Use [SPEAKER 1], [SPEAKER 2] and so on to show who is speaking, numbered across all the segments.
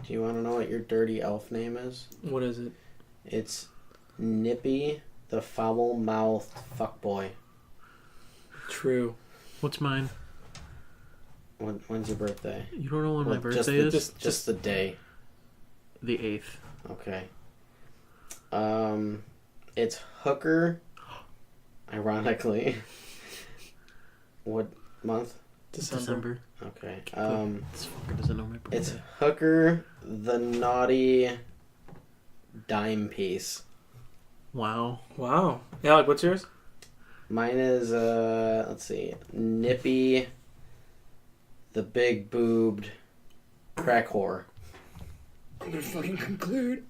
[SPEAKER 1] Do you want to know what your dirty elf name is?
[SPEAKER 2] What is it?
[SPEAKER 1] It's Nippy the Foul-Mouthed Fuckboy.
[SPEAKER 2] True. What's mine?
[SPEAKER 1] When's your birthday?
[SPEAKER 2] You don't know when my birthday is?
[SPEAKER 1] Just the day.
[SPEAKER 2] The 8th.
[SPEAKER 1] Okay. It's Hooker. Ironically. What month?
[SPEAKER 2] December.
[SPEAKER 1] Okay.
[SPEAKER 2] This fucker doesn't know my birthday.
[SPEAKER 1] It's Hooker the Naughty Dime Piece.
[SPEAKER 2] Wow.
[SPEAKER 3] Yeah, like, what's yours?
[SPEAKER 1] Mine is, let's see, Nippy the Big Boobed Crack Whore.
[SPEAKER 3] I'm gonna fucking conclude.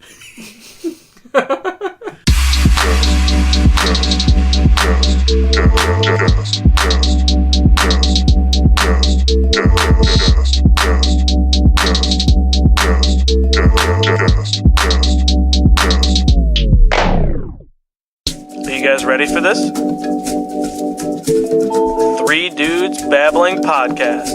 [SPEAKER 3] Are you guys ready for this? 3 Dudes Babbling Podcast.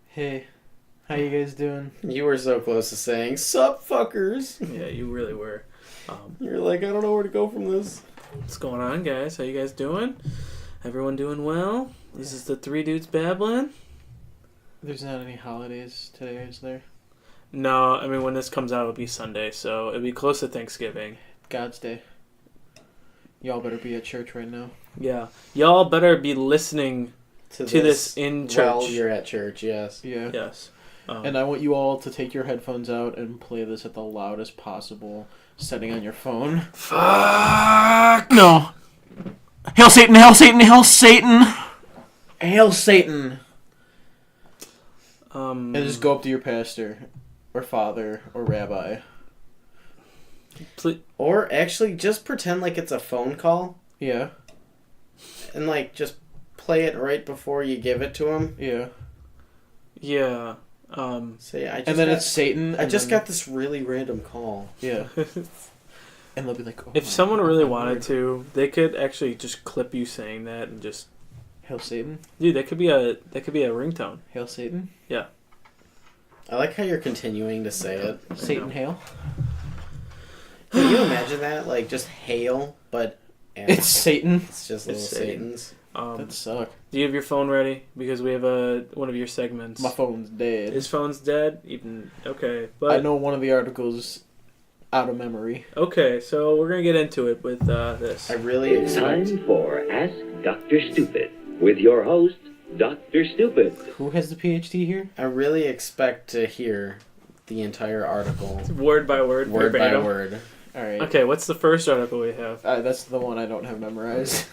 [SPEAKER 2] Hey, how you guys doing?
[SPEAKER 1] You were so close to saying, "Sup, fuckers."
[SPEAKER 2] Yeah, you really were.
[SPEAKER 1] You're like, I don't know where to go from this.
[SPEAKER 3] What's going on, guys? How you guys doing? Everyone doing well? This is the 3 Dudes Babbling.
[SPEAKER 2] There's not any holidays today, is there?
[SPEAKER 3] No, I mean, when this comes out, it'll be Sunday, so it'll be close to Thanksgiving.
[SPEAKER 2] God's Day. Y'all better be at church right now.
[SPEAKER 3] Yeah. Y'all better be listening to this in church.
[SPEAKER 1] While you're at church, yes.
[SPEAKER 2] Yeah.
[SPEAKER 3] Yes.
[SPEAKER 2] And I want you all to take your headphones out and play this at the loudest possible setting on your phone.
[SPEAKER 3] Fuck!
[SPEAKER 2] No. Hail Satan, hail Satan, hail Satan! Hail Satan! And just go up to your pastor, or father, or rabbi.
[SPEAKER 1] Or actually, just pretend like it's a phone call.
[SPEAKER 2] Yeah.
[SPEAKER 1] And, like, just play it right before you give it to him.
[SPEAKER 2] Yeah.
[SPEAKER 3] Yeah.
[SPEAKER 1] Say,
[SPEAKER 2] and then it's Satan.
[SPEAKER 1] I just got this really random call.
[SPEAKER 2] Yeah. And they'll be like, oh,
[SPEAKER 3] if someone really wanted to, they could actually just clip you saying that and just...
[SPEAKER 2] Hail Satan?
[SPEAKER 3] Dude, that could be a ringtone.
[SPEAKER 2] Hail Satan?
[SPEAKER 3] Yeah.
[SPEAKER 1] I like how you're continuing to say it.
[SPEAKER 2] Satan hail?
[SPEAKER 1] Can you imagine that? Like, just hail, but...
[SPEAKER 2] It's Satan.
[SPEAKER 1] It's just little Satans.
[SPEAKER 2] That suck.
[SPEAKER 3] Do you have your phone ready? Because we have one of your segments.
[SPEAKER 2] My phone's dead.
[SPEAKER 3] His phone's dead? Even okay. But
[SPEAKER 2] I know one of the articles out of memory.
[SPEAKER 3] Okay, so we're going to get into it with this.
[SPEAKER 1] I really expect...
[SPEAKER 4] Time for Ask Dr. Stupid with your host, Dr. Stupid.
[SPEAKER 2] Who has the PhD here?
[SPEAKER 1] I really expect to hear the entire article.
[SPEAKER 3] Word by word.
[SPEAKER 1] Word by
[SPEAKER 3] verbatim.
[SPEAKER 1] word.
[SPEAKER 2] All right.
[SPEAKER 3] Okay, what's the first article we have?
[SPEAKER 2] That's the one I don't have memorized.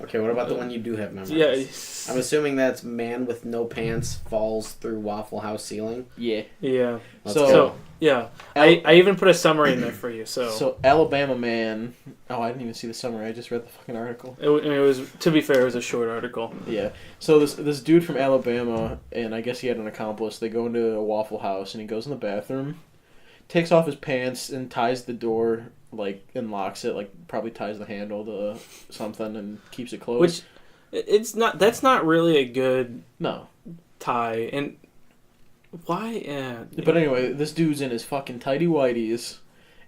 [SPEAKER 1] Okay, what about the one you do have memorized?
[SPEAKER 3] Yeah.
[SPEAKER 1] I'm assuming that's man with no pants falls through Waffle House ceiling.
[SPEAKER 2] Yeah.
[SPEAKER 3] Yeah.
[SPEAKER 1] Let's go.
[SPEAKER 3] Yeah. I even put a summary in there for you,
[SPEAKER 2] So Alabama man... Oh, I didn't even see the summary. I just read the fucking article.
[SPEAKER 3] It was, to be fair, it was a short article.
[SPEAKER 2] Yeah. So this dude from Alabama, and I guess he had an accomplice, they go into a Waffle House, and he goes in the bathroom, takes off his pants, and ties the door, like, and locks it, like, probably ties the handle to something and keeps it closed.
[SPEAKER 3] Which, that's not really a good
[SPEAKER 2] No.
[SPEAKER 3] tie, and why?
[SPEAKER 2] But anyway, this dude's in his fucking tighty whities,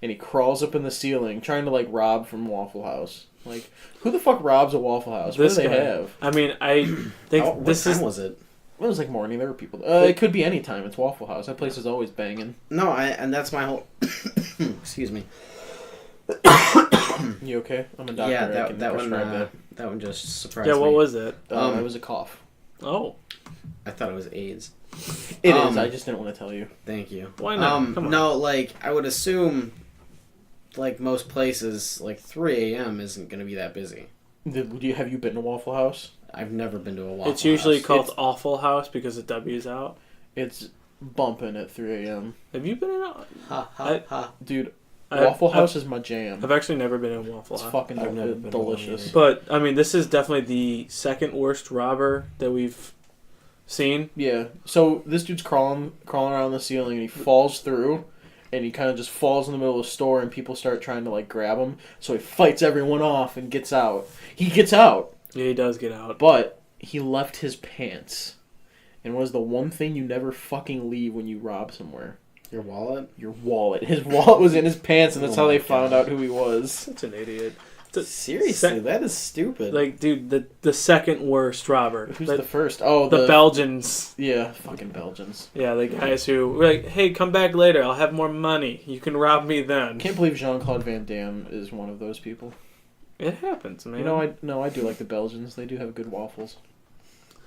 [SPEAKER 2] and he crawls up in the ceiling trying to, like, rob from Waffle House. Like, who the fuck robs a Waffle House? What do they have?
[SPEAKER 3] I mean, I think
[SPEAKER 1] What time was it?
[SPEAKER 2] It was like morning. There were people. It could be any time. It's Waffle House. That place is always banging.
[SPEAKER 1] No, and that's my whole... Excuse me.
[SPEAKER 2] You okay? I'm a doctor.
[SPEAKER 1] Yeah,
[SPEAKER 2] I can prescribe
[SPEAKER 1] that one just surprised me.
[SPEAKER 3] Yeah, what was it?
[SPEAKER 2] It was a cough.
[SPEAKER 3] Oh.
[SPEAKER 1] I thought it was AIDS.
[SPEAKER 2] It is. I just didn't want to tell you.
[SPEAKER 1] Thank you.
[SPEAKER 3] Why not? Come on.
[SPEAKER 1] No, like, I would assume, like, most places, like, 3 a.m. isn't going to be that busy.
[SPEAKER 2] Have you been to Waffle House?
[SPEAKER 1] I've never been to a Waffle House.
[SPEAKER 3] It's usually called Awful House because the W's out.
[SPEAKER 2] It's bumping at 3 a.m.
[SPEAKER 3] Have you been in a...
[SPEAKER 1] Ha, ha, ha.
[SPEAKER 2] Dude, Waffle House is my jam.
[SPEAKER 3] I've actually never been in Waffle
[SPEAKER 2] It's
[SPEAKER 3] House.
[SPEAKER 2] fucking
[SPEAKER 1] I've never been
[SPEAKER 2] delicious.
[SPEAKER 3] But, I mean, this is definitely the second worst robber that we've seen.
[SPEAKER 2] Yeah. So this dude's crawling around the ceiling and he falls through, and he kind of just falls in the middle of the store, and people start trying to like grab him. So he fights everyone off and gets out. He gets out,
[SPEAKER 3] Yeah, he does get out.
[SPEAKER 2] but he left his pants. And what is the one thing you never fucking leave when you rob somewhere?
[SPEAKER 1] Your wallet?
[SPEAKER 2] Your wallet. His wallet was in his pants, and that's
[SPEAKER 1] Oh
[SPEAKER 2] how they
[SPEAKER 1] my
[SPEAKER 2] found
[SPEAKER 1] God.
[SPEAKER 2] out who he was.
[SPEAKER 3] Such an idiot.
[SPEAKER 1] Seriously, that is stupid.
[SPEAKER 3] Like, dude, the second worst robber.
[SPEAKER 2] Who's
[SPEAKER 3] the,
[SPEAKER 2] the first? Oh,
[SPEAKER 3] the Belgians.
[SPEAKER 2] Yeah, fucking Belgians.
[SPEAKER 3] Yeah, the guys who were like, hey, come back later. I'll have more money. You can rob me then.
[SPEAKER 2] Can't believe Jean-Claude Van Damme is one of those people.
[SPEAKER 3] It happens, man.
[SPEAKER 2] You know, I do like the Belgians. They do have good waffles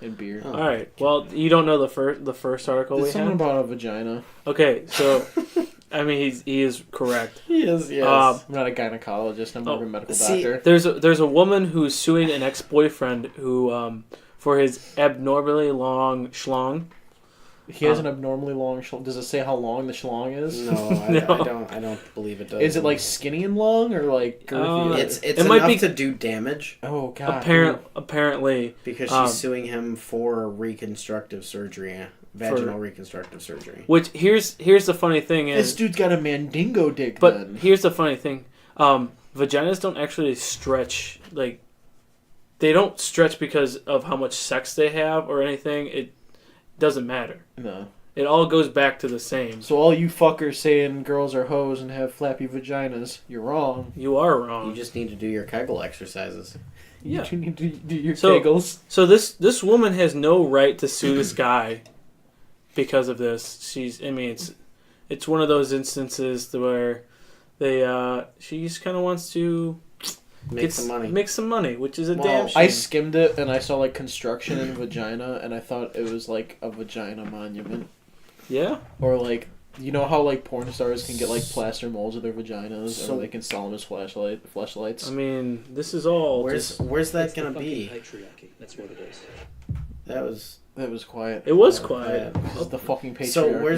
[SPEAKER 2] and beer.
[SPEAKER 1] Oh.
[SPEAKER 3] All right. Well, you don't know the first article
[SPEAKER 2] There's
[SPEAKER 3] we
[SPEAKER 2] something
[SPEAKER 3] had?
[SPEAKER 2] about a vagina.
[SPEAKER 3] Okay, so I mean he is correct.
[SPEAKER 1] He is, yes.
[SPEAKER 3] Um,
[SPEAKER 2] I'm not a gynecologist. I'm more of a medical
[SPEAKER 1] see,
[SPEAKER 2] doctor.
[SPEAKER 3] There's a woman who's suing an ex-boyfriend who for his abnormally long schlong.
[SPEAKER 2] He has an abnormally long schlong. Does it say how long the schlong is?
[SPEAKER 1] No,
[SPEAKER 3] No.
[SPEAKER 1] I don't believe it does.
[SPEAKER 2] Is it like skinny and long or like girthy?
[SPEAKER 1] It's
[SPEAKER 3] It might
[SPEAKER 1] enough
[SPEAKER 3] be-
[SPEAKER 1] to do damage
[SPEAKER 2] Oh god.
[SPEAKER 3] Apparently,
[SPEAKER 1] because she's suing him for reconstructive surgery, vaginal reconstructive surgery.
[SPEAKER 3] which here's the funny thing
[SPEAKER 2] This
[SPEAKER 3] is,
[SPEAKER 2] dude's got a mandingo dick.
[SPEAKER 3] but
[SPEAKER 2] then.
[SPEAKER 3] here's the funny thing, vaginas don't actually stretch, like they don't stretch because of how much sex they have or anything. It doesn't matter.
[SPEAKER 2] No.
[SPEAKER 3] It all goes back to the same.
[SPEAKER 2] So all you fuckers saying girls are hoes and have flappy vaginas, you're wrong.
[SPEAKER 3] You are wrong.
[SPEAKER 1] You just need to do your Kegel exercises.
[SPEAKER 3] Yeah.
[SPEAKER 2] You need to do your
[SPEAKER 3] So-
[SPEAKER 2] kegels.
[SPEAKER 3] So this woman has no right to sue this guy because of this. It's one of those instances where she just kind of wants to
[SPEAKER 1] Make some money.
[SPEAKER 3] Make some money, which is a
[SPEAKER 1] Well,
[SPEAKER 3] damn shame.
[SPEAKER 2] I skimmed it and I saw like construction and vagina and I thought it was like a vagina monument.
[SPEAKER 3] Yeah.
[SPEAKER 2] Or like, you know how like porn stars can get like plaster molds of their vaginas
[SPEAKER 1] So-
[SPEAKER 2] or they can sell them as flashlights?
[SPEAKER 3] I mean, this is all
[SPEAKER 1] Where's that gonna be?
[SPEAKER 5] Patriarchy. That's what it is.
[SPEAKER 1] That was
[SPEAKER 2] quiet.
[SPEAKER 3] it was quiet.
[SPEAKER 2] This is the fucking patriarchy.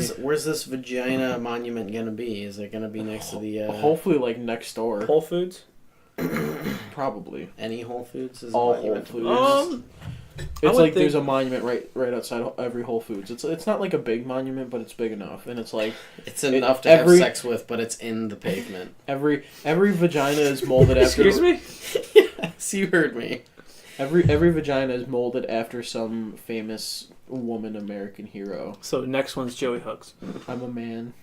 [SPEAKER 1] so. Where's this vagina monument gonna be? Is it gonna be next to the
[SPEAKER 2] Hopefully like next door.
[SPEAKER 3] Whole Foods.
[SPEAKER 2] Probably.
[SPEAKER 1] any Whole Foods? Is a
[SPEAKER 2] All
[SPEAKER 1] monument to
[SPEAKER 2] Whole
[SPEAKER 1] Foods?
[SPEAKER 3] I
[SPEAKER 2] It's
[SPEAKER 3] would
[SPEAKER 2] like
[SPEAKER 3] think-
[SPEAKER 2] there's a monument right outside every Whole Foods. It's not like a big monument, but it's big enough, and it's like
[SPEAKER 1] It's enough to
[SPEAKER 2] every-
[SPEAKER 1] have sex with, but it's in the pavement.
[SPEAKER 2] every vagina is molded after.
[SPEAKER 3] Excuse me.
[SPEAKER 1] Yes, you heard me.
[SPEAKER 2] Every vagina is molded after some famous woman American hero.
[SPEAKER 3] So next one's Joey Hugs.
[SPEAKER 2] I'm a man,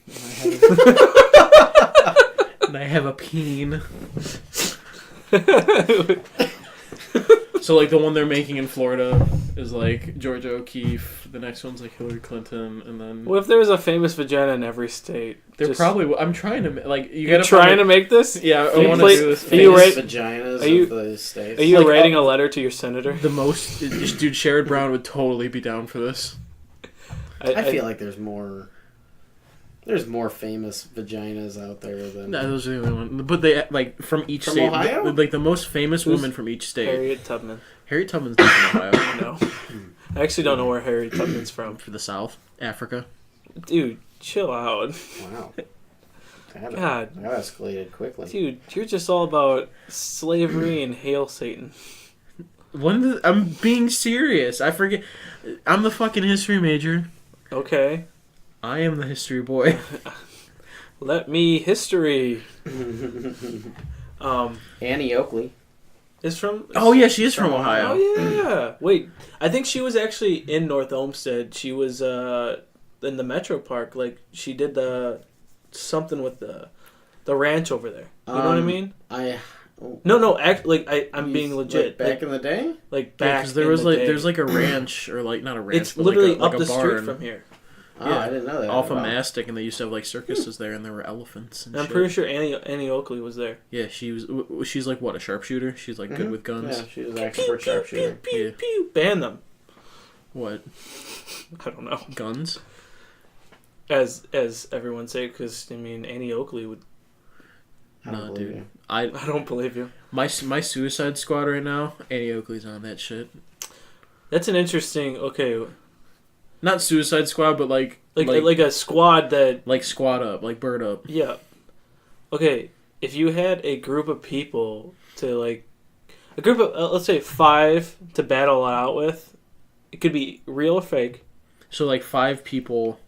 [SPEAKER 2] and I have a peen. So like the one they're making in Florida is like Georgia O'Keeffe. The next one's like Hillary Clinton, and then
[SPEAKER 3] What if there was a famous vagina in every state?
[SPEAKER 2] they're probably. I'm trying to like you
[SPEAKER 3] You're
[SPEAKER 2] gotta
[SPEAKER 3] trying
[SPEAKER 2] find
[SPEAKER 3] to make this?
[SPEAKER 2] Yeah, I
[SPEAKER 3] You
[SPEAKER 2] want to
[SPEAKER 3] play-
[SPEAKER 2] do this.
[SPEAKER 3] Are you
[SPEAKER 1] Famous
[SPEAKER 3] right-
[SPEAKER 1] vaginas
[SPEAKER 3] are you-
[SPEAKER 1] of the states.
[SPEAKER 3] Are you
[SPEAKER 2] Like,
[SPEAKER 3] writing a letter to your senator?
[SPEAKER 2] The most, dude. Sherrod Brown would totally be down for this.
[SPEAKER 1] I feel like there's more. There's more famous vaginas out there than.
[SPEAKER 2] No, those are the only ones. But they like from each
[SPEAKER 1] From
[SPEAKER 2] state.
[SPEAKER 1] Ohio?
[SPEAKER 2] Like the most famous
[SPEAKER 3] Who's
[SPEAKER 2] woman from each state.
[SPEAKER 3] Harriet Tubman.
[SPEAKER 2] Harriet Tubman's not from Ohio.
[SPEAKER 3] No. I actually don't know where Harriet Tubman's from.
[SPEAKER 2] For the South, Africa.
[SPEAKER 3] Dude, chill out.
[SPEAKER 1] Wow. That
[SPEAKER 3] God.
[SPEAKER 1] that escalated quickly.
[SPEAKER 3] Dude, you're just all about slavery and hail Satan.
[SPEAKER 2] I'm being serious. I forget. I'm the fucking history major.
[SPEAKER 3] Okay.
[SPEAKER 2] I am the history boy.
[SPEAKER 3] Let me history.
[SPEAKER 1] Annie Oakley.
[SPEAKER 3] Is from...
[SPEAKER 2] Oh yeah, she is from Ohio.
[SPEAKER 3] Oh, yeah. Wait, I think she was actually in North Olmsted. She was in the Metro Park. Like, she did something with the ranch over there. You know what I mean? No, I'm being legit.
[SPEAKER 1] Like back in the day?
[SPEAKER 3] Like back
[SPEAKER 2] Because there
[SPEAKER 3] in
[SPEAKER 2] was
[SPEAKER 3] the
[SPEAKER 2] like
[SPEAKER 3] day.
[SPEAKER 2] there's like a ranch or like not a ranch.
[SPEAKER 3] It's
[SPEAKER 2] but
[SPEAKER 3] literally
[SPEAKER 2] like
[SPEAKER 3] up
[SPEAKER 2] a
[SPEAKER 3] the street
[SPEAKER 2] barn.
[SPEAKER 3] from here.
[SPEAKER 1] Oh, I didn't know that.
[SPEAKER 2] Off of
[SPEAKER 1] Wow.
[SPEAKER 2] Mastic, and they used to have like circuses there, and there were elephants. And
[SPEAKER 3] I'm
[SPEAKER 2] shit.
[SPEAKER 3] pretty sure Annie Oakley was there.
[SPEAKER 2] Yeah, she's like what, a sharpshooter? She's like good with guns.
[SPEAKER 1] Yeah, she was an expert sharpshooter.
[SPEAKER 3] Pew,
[SPEAKER 2] Yeah.
[SPEAKER 3] pew. Ban them.
[SPEAKER 2] What,
[SPEAKER 3] I don't know.
[SPEAKER 2] guns?
[SPEAKER 3] As everyone say, because I mean Annie Oakley would.
[SPEAKER 1] I don't
[SPEAKER 2] Nah,
[SPEAKER 1] believe
[SPEAKER 2] dude.
[SPEAKER 1] you.
[SPEAKER 3] I don't believe you.
[SPEAKER 2] My Suicide Squad right now. Annie Oakley's on that shit.
[SPEAKER 3] That's an interesting. Okay,
[SPEAKER 2] Not Suicide Squad, but like
[SPEAKER 3] a squad that.
[SPEAKER 2] like Squad Up, like Bird Up.
[SPEAKER 3] Yeah. Okay, if you had a group of people to like, a group of let's say 5 to battle it out with, it could be real or fake.
[SPEAKER 2] So like 5 people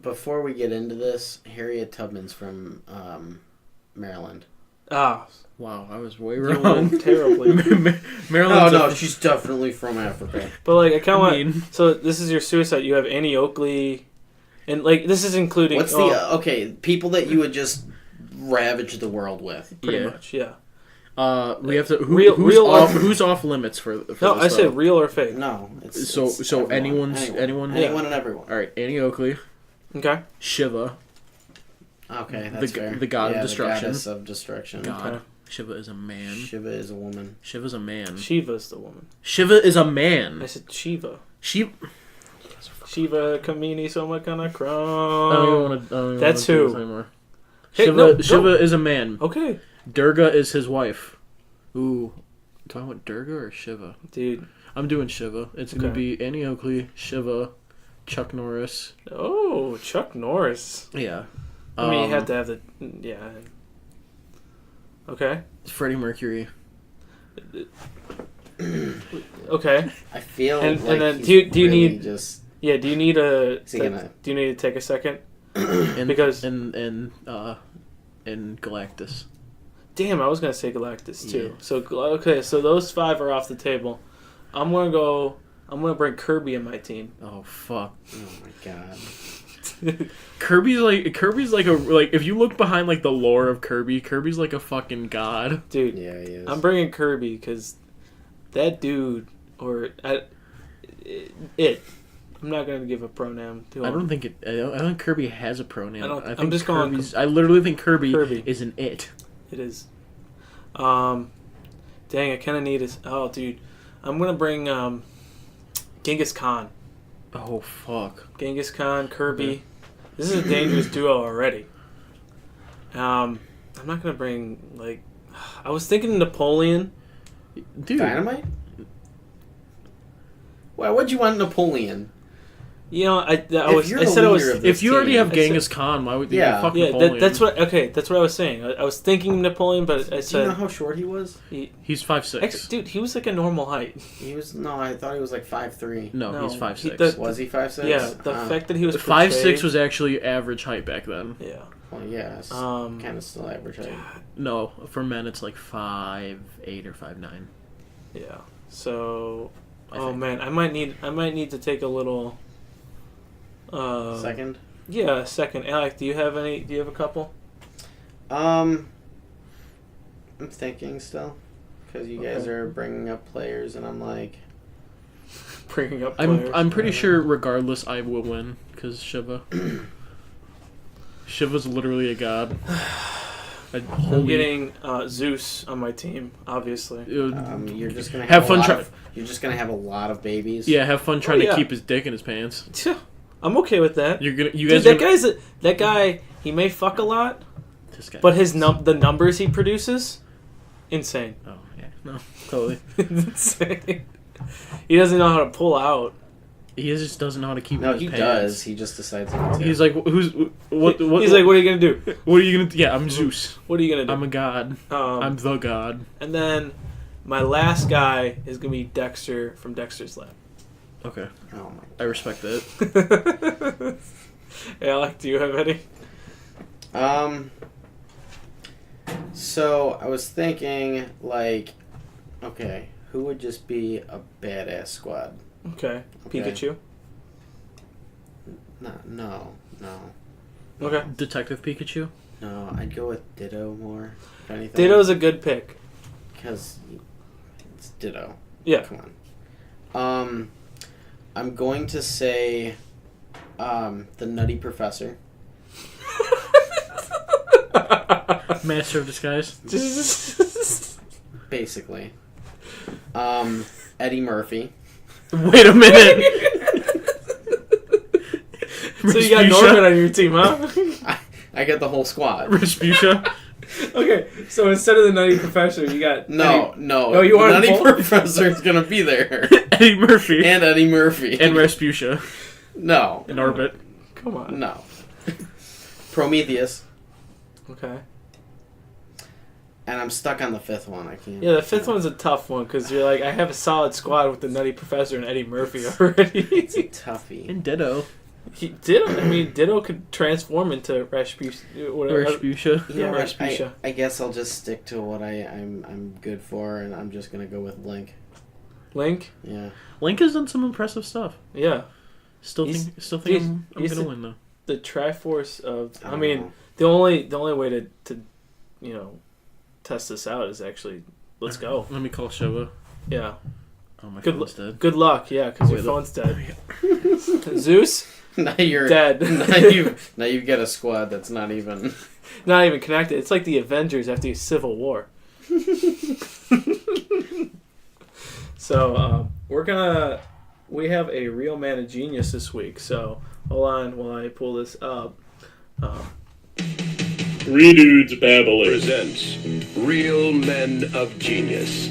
[SPEAKER 1] before we get into this, Harriet Tubman's from Maryland.
[SPEAKER 3] Ah,
[SPEAKER 2] Wow, I was way
[SPEAKER 3] you
[SPEAKER 2] wrong.
[SPEAKER 3] were terribly.
[SPEAKER 2] Maryland's
[SPEAKER 1] No, she's definitely from Africa.
[SPEAKER 3] But like, I kind of
[SPEAKER 2] I
[SPEAKER 3] want.
[SPEAKER 2] mean-
[SPEAKER 3] So this is your suicide. You have Annie Oakley, and like this is including.
[SPEAKER 1] What's the okay people that you would just ravage the world with?
[SPEAKER 3] pretty
[SPEAKER 2] Yeah.
[SPEAKER 3] much, yeah.
[SPEAKER 2] We have to. Who's off limits for
[SPEAKER 3] No,
[SPEAKER 2] this,
[SPEAKER 3] I said
[SPEAKER 2] though?
[SPEAKER 3] real or fake.
[SPEAKER 1] No,
[SPEAKER 2] So
[SPEAKER 1] everyone.
[SPEAKER 2] anyone
[SPEAKER 1] anyone and everyone.
[SPEAKER 2] All right, Annie Oakley,
[SPEAKER 3] Okay.
[SPEAKER 2] Shiva.
[SPEAKER 1] Okay, that's fair.
[SPEAKER 2] The god of destruction.
[SPEAKER 1] The goddess of destruction.
[SPEAKER 2] God,
[SPEAKER 3] Okay.
[SPEAKER 2] Shiva is a man.
[SPEAKER 1] Shiva is a woman.
[SPEAKER 2] Shiva's a man.
[SPEAKER 3] Shiva's the woman.
[SPEAKER 2] Shiva is a man.
[SPEAKER 3] I said Shiva.
[SPEAKER 2] She.
[SPEAKER 3] Shiva Kamini Somakana
[SPEAKER 2] I
[SPEAKER 3] Kram.
[SPEAKER 2] don't even want to.
[SPEAKER 3] That's
[SPEAKER 2] do
[SPEAKER 3] who.
[SPEAKER 2] this anymore.
[SPEAKER 3] Hey,
[SPEAKER 2] Shiva.
[SPEAKER 3] no,
[SPEAKER 2] Shiva is a man.
[SPEAKER 3] Okay,
[SPEAKER 2] Durga is his wife. Ooh, do I want Durga or Shiva?
[SPEAKER 3] dude.
[SPEAKER 2] I'm doing Shiva. It's gonna
[SPEAKER 3] Okay.
[SPEAKER 2] be Annie Oakley, Shiva, Chuck Norris.
[SPEAKER 3] Oh, Chuck Norris.
[SPEAKER 2] Yeah.
[SPEAKER 3] I mean, you have to have the yeah. Okay.
[SPEAKER 2] Freddie Mercury.
[SPEAKER 3] Okay.
[SPEAKER 1] I feel
[SPEAKER 3] And-
[SPEAKER 1] like
[SPEAKER 3] and then
[SPEAKER 1] he's
[SPEAKER 3] do you
[SPEAKER 1] really
[SPEAKER 3] need-
[SPEAKER 1] just
[SPEAKER 3] Yeah. Do you need a?
[SPEAKER 1] Is he gonna-
[SPEAKER 3] Do you need to take a second?
[SPEAKER 2] And,
[SPEAKER 3] Because-
[SPEAKER 2] and Galactus.
[SPEAKER 3] Damn, I was gonna say Galactus too.
[SPEAKER 2] Yeah.
[SPEAKER 3] So okay, so those 5 are off the table. I'm gonna bring Kirby in my team.
[SPEAKER 2] Oh fuck.
[SPEAKER 1] oh my god.
[SPEAKER 2] Kirby's like if you look behind like the lore of Kirby's like a fucking god.
[SPEAKER 3] Dude,
[SPEAKER 1] Yeah, he is.
[SPEAKER 3] I'm bringing Kirby because that dude it. I'm not gonna give a pronoun to him.
[SPEAKER 2] I don't think Kirby has a pronoun.
[SPEAKER 3] I don't-
[SPEAKER 2] I think
[SPEAKER 3] I'm just going
[SPEAKER 2] I literally think Kirby
[SPEAKER 3] Kirby.
[SPEAKER 2] is an it.
[SPEAKER 3] It is. Dang, I kind of need his. Oh, dude, I'm gonna bring Genghis Khan.
[SPEAKER 2] Oh fuck.
[SPEAKER 3] Genghis Khan, Kirby. This is a dangerous duo already. I'm not gonna bring like. I was thinking Napoleon.
[SPEAKER 2] Dude.
[SPEAKER 1] Dynamite? Why would you want Napoleon?
[SPEAKER 3] You know, I
[SPEAKER 1] you're the
[SPEAKER 3] said I was.
[SPEAKER 1] leader of this
[SPEAKER 2] If you already
[SPEAKER 1] team,
[SPEAKER 2] have
[SPEAKER 3] I said-
[SPEAKER 2] Genghis Khan, why would you
[SPEAKER 1] Yeah.
[SPEAKER 2] fuck
[SPEAKER 3] Yeah,
[SPEAKER 2] Napoleon?
[SPEAKER 3] that's what. Okay, that's what I was saying. I was thinking Napoleon, but I
[SPEAKER 1] Do you
[SPEAKER 3] said,
[SPEAKER 1] know how short he was?
[SPEAKER 2] He's 5'6".
[SPEAKER 3] dude, he was like a normal height.
[SPEAKER 1] He was I thought he was like 5'3".
[SPEAKER 2] No,
[SPEAKER 3] No,
[SPEAKER 2] he's
[SPEAKER 3] he-
[SPEAKER 2] 5'6".
[SPEAKER 3] the-
[SPEAKER 1] Was he 5'6"?
[SPEAKER 3] Yeah, the fact that he was
[SPEAKER 2] 5'6"
[SPEAKER 3] portrayed-
[SPEAKER 2] was actually average height back then.
[SPEAKER 3] Yeah.
[SPEAKER 1] Well, yeah, it's
[SPEAKER 3] Um,
[SPEAKER 1] kind of still average height.
[SPEAKER 2] No, for men it's like 5'8" or 5'9".
[SPEAKER 3] Yeah. So,
[SPEAKER 2] I
[SPEAKER 3] oh
[SPEAKER 2] think.
[SPEAKER 3] man, I might need to take a little.
[SPEAKER 1] Second.
[SPEAKER 3] Yeah, a second. Alec, do you have a couple?
[SPEAKER 1] I'm thinking still, because you guys
[SPEAKER 3] Okay.
[SPEAKER 1] are bringing up players, and I'm like,
[SPEAKER 3] Bringing up players.
[SPEAKER 2] I'm pretty sure regardless I will win because Shiva. Shiva's literally a god.
[SPEAKER 3] I'm getting Zeus on my team, obviously.
[SPEAKER 1] you're just gonna
[SPEAKER 2] Have
[SPEAKER 1] a
[SPEAKER 2] fun
[SPEAKER 1] lot
[SPEAKER 2] try-
[SPEAKER 1] of- You're just gonna have a lot of babies.
[SPEAKER 2] Yeah, have fun trying
[SPEAKER 3] yeah.
[SPEAKER 2] to keep his dick in his pants.
[SPEAKER 3] I'm okay with that.
[SPEAKER 2] You
[SPEAKER 3] Dude,
[SPEAKER 2] guys.
[SPEAKER 3] that guy. He may fuck a lot,
[SPEAKER 2] This guy.
[SPEAKER 3] but the numbers he produces, insane.
[SPEAKER 2] Oh yeah, no, totally.
[SPEAKER 3] Insane. He doesn't know how to pull out.
[SPEAKER 2] He just doesn't know how to keep.
[SPEAKER 1] No,
[SPEAKER 2] in his
[SPEAKER 1] he
[SPEAKER 2] pants.
[SPEAKER 1] does. He just decides not to.
[SPEAKER 2] He's like, who's what?
[SPEAKER 3] He's like, what are you gonna do?
[SPEAKER 2] what are you gonna? Yeah, I'm Zeus.
[SPEAKER 3] What are you gonna do?
[SPEAKER 2] I'm a god. I'm the god.
[SPEAKER 3] And then my last guy is gonna be Dexter from Dexter's Lab.
[SPEAKER 2] Okay,
[SPEAKER 1] Oh my.
[SPEAKER 2] I respect that.
[SPEAKER 3] Alec, do you have any?
[SPEAKER 1] So I was thinking, like, okay, who would just be a badass squad?
[SPEAKER 3] Okay.
[SPEAKER 1] Okay.
[SPEAKER 3] Pikachu.
[SPEAKER 1] No.
[SPEAKER 3] Okay.
[SPEAKER 2] Detective Pikachu.
[SPEAKER 1] No, I'd go with Ditto more. If anything.
[SPEAKER 3] Ditto's a good pick.
[SPEAKER 1] Because it's Ditto.
[SPEAKER 3] Yeah.
[SPEAKER 1] Come on. I'm going to say, the Nutty Professor.
[SPEAKER 2] Master of Disguise.
[SPEAKER 1] Basically. Eddie Murphy.
[SPEAKER 2] Wait a minute.
[SPEAKER 3] So you got Norman on your team, huh?
[SPEAKER 1] I get the whole squad.
[SPEAKER 2] Respucia.
[SPEAKER 3] Okay, so instead of the Nutty Professor, you got
[SPEAKER 1] No.
[SPEAKER 3] Oh, you want
[SPEAKER 1] Nutty
[SPEAKER 3] both?
[SPEAKER 1] Professor's gonna be there.
[SPEAKER 2] Eddie Murphy.
[SPEAKER 1] And Eddie Murphy.
[SPEAKER 2] And Respucia.
[SPEAKER 1] No.
[SPEAKER 2] In orbit.
[SPEAKER 3] Come on.
[SPEAKER 1] No. Prometheus.
[SPEAKER 3] Okay.
[SPEAKER 1] And I'm stuck on the fifth one. I can't.
[SPEAKER 3] Yeah, the fifth one's a tough one because you're like, I have a solid squad with the Nutty Professor and Eddie Murphy already.
[SPEAKER 1] It's a toughie.
[SPEAKER 2] And Ditto.
[SPEAKER 3] Ditto could transform into
[SPEAKER 2] Rasputia.
[SPEAKER 1] You know what?
[SPEAKER 3] Rasputia.
[SPEAKER 1] I guess I'll just stick to what I'm good for, and I'm just gonna go with Link.
[SPEAKER 3] Link?
[SPEAKER 1] Yeah.
[SPEAKER 2] Link has done some impressive stuff.
[SPEAKER 3] Yeah.
[SPEAKER 2] Still
[SPEAKER 3] He's-
[SPEAKER 2] think I'm
[SPEAKER 3] he's
[SPEAKER 2] gonna
[SPEAKER 3] the-
[SPEAKER 2] win though.
[SPEAKER 3] The Triforce of...
[SPEAKER 1] I
[SPEAKER 3] I
[SPEAKER 1] don't
[SPEAKER 3] mean,
[SPEAKER 1] know.
[SPEAKER 3] the only way to test this out is actually... Let's go.
[SPEAKER 2] Let me call Shiva.
[SPEAKER 3] Yeah.
[SPEAKER 2] Oh, my
[SPEAKER 3] Good
[SPEAKER 2] phone's dead.
[SPEAKER 3] Good luck, yeah, because your
[SPEAKER 2] Wait,
[SPEAKER 3] phone's dead. Zeus?
[SPEAKER 1] Now you're
[SPEAKER 3] Dead.
[SPEAKER 1] now you've got a squad that's not even.
[SPEAKER 3] Not even connected. It's like the Avengers after the Civil War. So, we have a real man of genius this week, so hold on while I pull this up.
[SPEAKER 5] Three Dudes Babbling
[SPEAKER 6] presents Real Men of Genius.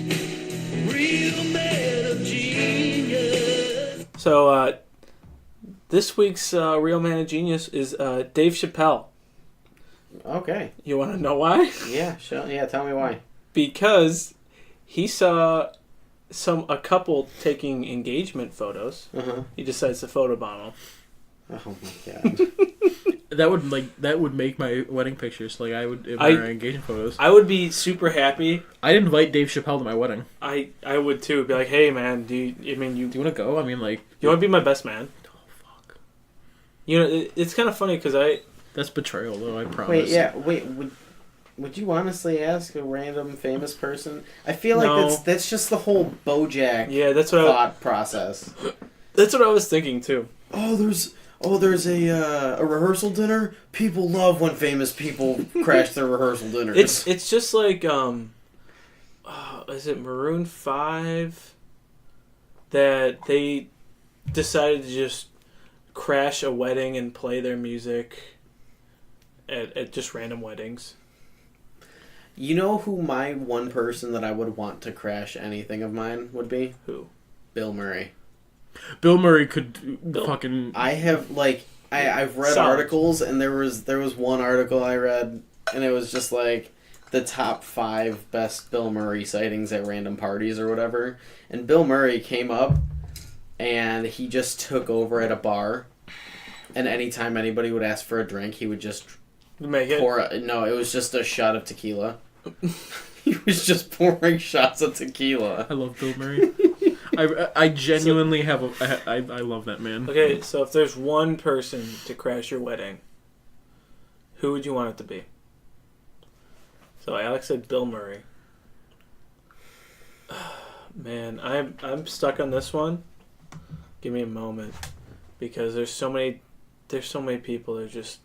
[SPEAKER 3] So, this week's real man of genius is Dave Chappelle.
[SPEAKER 1] Okay.
[SPEAKER 3] You want to know why?
[SPEAKER 1] Yeah. Yeah. Tell me why.
[SPEAKER 3] Because he saw a couple taking engagement photos.
[SPEAKER 1] Uh-huh.
[SPEAKER 3] He decides to photobomb them.
[SPEAKER 1] Oh my god.
[SPEAKER 2] That would make my wedding pictures. Like I would in my engagement photos.
[SPEAKER 3] I would be super happy.
[SPEAKER 2] I'd invite Dave Chappelle to my wedding.
[SPEAKER 3] I would too. Be like, hey man, do you
[SPEAKER 2] want to go? I mean, like,
[SPEAKER 3] you want to be my best man?
[SPEAKER 2] Oh fuck.
[SPEAKER 3] You know, it's kind of funny because
[SPEAKER 2] That's betrayal, though. I promise.
[SPEAKER 1] Wait. Yeah. Wait. Would you honestly ask a random famous person? I feel like
[SPEAKER 3] No.
[SPEAKER 1] that's just the whole BoJack
[SPEAKER 3] that's what
[SPEAKER 1] thought process.
[SPEAKER 3] that's what I was thinking too.
[SPEAKER 1] There's a rehearsal dinner. People love when famous people crash their rehearsal dinners.
[SPEAKER 3] It's just like is it Maroon 5 that they decided to just crash a wedding and play their music at just random weddings.
[SPEAKER 1] You know who my one person that I would want to crash anything of mine would be?
[SPEAKER 3] Who?
[SPEAKER 1] Bill Murray.
[SPEAKER 2] Bill Murray could fucking.
[SPEAKER 1] I have I've read
[SPEAKER 3] Solid.
[SPEAKER 1] articles, and there was one article I read, and it was just like the top 5 best Bill Murray sightings at random parties or whatever. And Bill Murray came up, and he just took over at a bar, and anytime anybody would ask for a drink, he would just
[SPEAKER 3] Make it.
[SPEAKER 1] no, it was just a shot of tequila. He was just pouring shots of tequila.
[SPEAKER 2] I love Bill Murray. I genuinely I love that man.
[SPEAKER 3] Okay, so if there's one person to crash your wedding, who would you want it to be? So Alex said Bill Murray. Man, I'm stuck on this one. Give me a moment, because there's so many people that are just.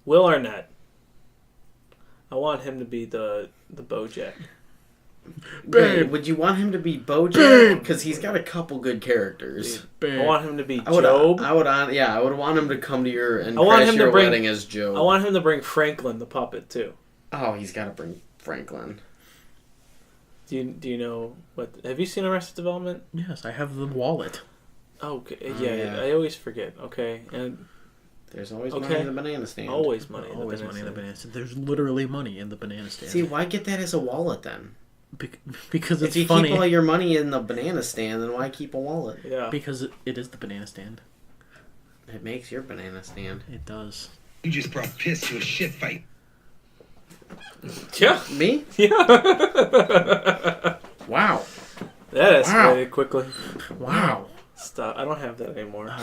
[SPEAKER 3] Will Arnett. I want him to be the BoJack.
[SPEAKER 1] Wait, would you want him to be BoJack? Because he's got a couple good characters.
[SPEAKER 3] I want him to be
[SPEAKER 1] I would
[SPEAKER 3] Job.
[SPEAKER 1] I would want him to come to your and
[SPEAKER 3] I want
[SPEAKER 1] crash
[SPEAKER 3] him to
[SPEAKER 1] your
[SPEAKER 3] bring-
[SPEAKER 1] wedding as Job.
[SPEAKER 3] I want him to bring Franklin the puppet too.
[SPEAKER 1] Oh, he's got to bring Franklin.
[SPEAKER 3] Do you know what? Have you seen Arrested Development?
[SPEAKER 2] Yes, I have the wallet.
[SPEAKER 3] Okay,
[SPEAKER 1] Oh,
[SPEAKER 3] yeah,
[SPEAKER 1] yeah.
[SPEAKER 3] I always forget. Okay, and
[SPEAKER 1] There's always
[SPEAKER 3] Okay.
[SPEAKER 1] money in the banana stand.
[SPEAKER 3] always money. in the
[SPEAKER 2] Always
[SPEAKER 3] banana
[SPEAKER 2] money in the
[SPEAKER 3] stand.
[SPEAKER 2] banana stand. There's literally money in the banana stand.
[SPEAKER 1] See, why get that as a wallet then?
[SPEAKER 2] Because it's
[SPEAKER 1] If you
[SPEAKER 2] funny.
[SPEAKER 1] keep all your money in the banana stand, then why keep a wallet?
[SPEAKER 3] Yeah.
[SPEAKER 2] Because it is the banana stand.
[SPEAKER 1] It makes your banana stand.
[SPEAKER 2] It does.
[SPEAKER 7] You just brought piss to a shit fight.
[SPEAKER 3] Yeah.
[SPEAKER 1] Me?
[SPEAKER 3] Yeah.
[SPEAKER 1] Wow.
[SPEAKER 3] That escalated quickly.
[SPEAKER 2] Wow.
[SPEAKER 3] Stop. I don't have that anymore.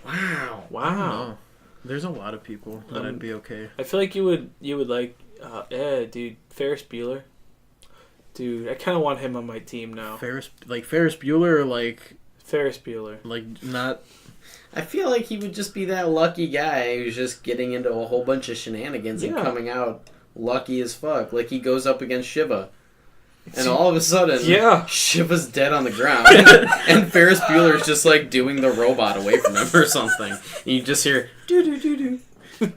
[SPEAKER 1] Wow.
[SPEAKER 3] Wow.
[SPEAKER 2] No. There's a lot of people that I'd be okay.
[SPEAKER 3] I feel like you would like, dude, Ferris Bueller. Dude, I kind of want him on my team now.
[SPEAKER 2] Ferris Bueller or
[SPEAKER 3] Ferris Bueller.
[SPEAKER 2] not.
[SPEAKER 1] I feel like he would just be that lucky guy who's just getting into a whole bunch of shenanigans and
[SPEAKER 3] Yeah.
[SPEAKER 1] coming out lucky as fuck. Like he goes up against Shiva. And all of a sudden,
[SPEAKER 3] Yeah.
[SPEAKER 1] Shiva's dead on the ground. And Ferris Bueller's just like doing the robot away from him or something. And you just hear doo doo doo doo.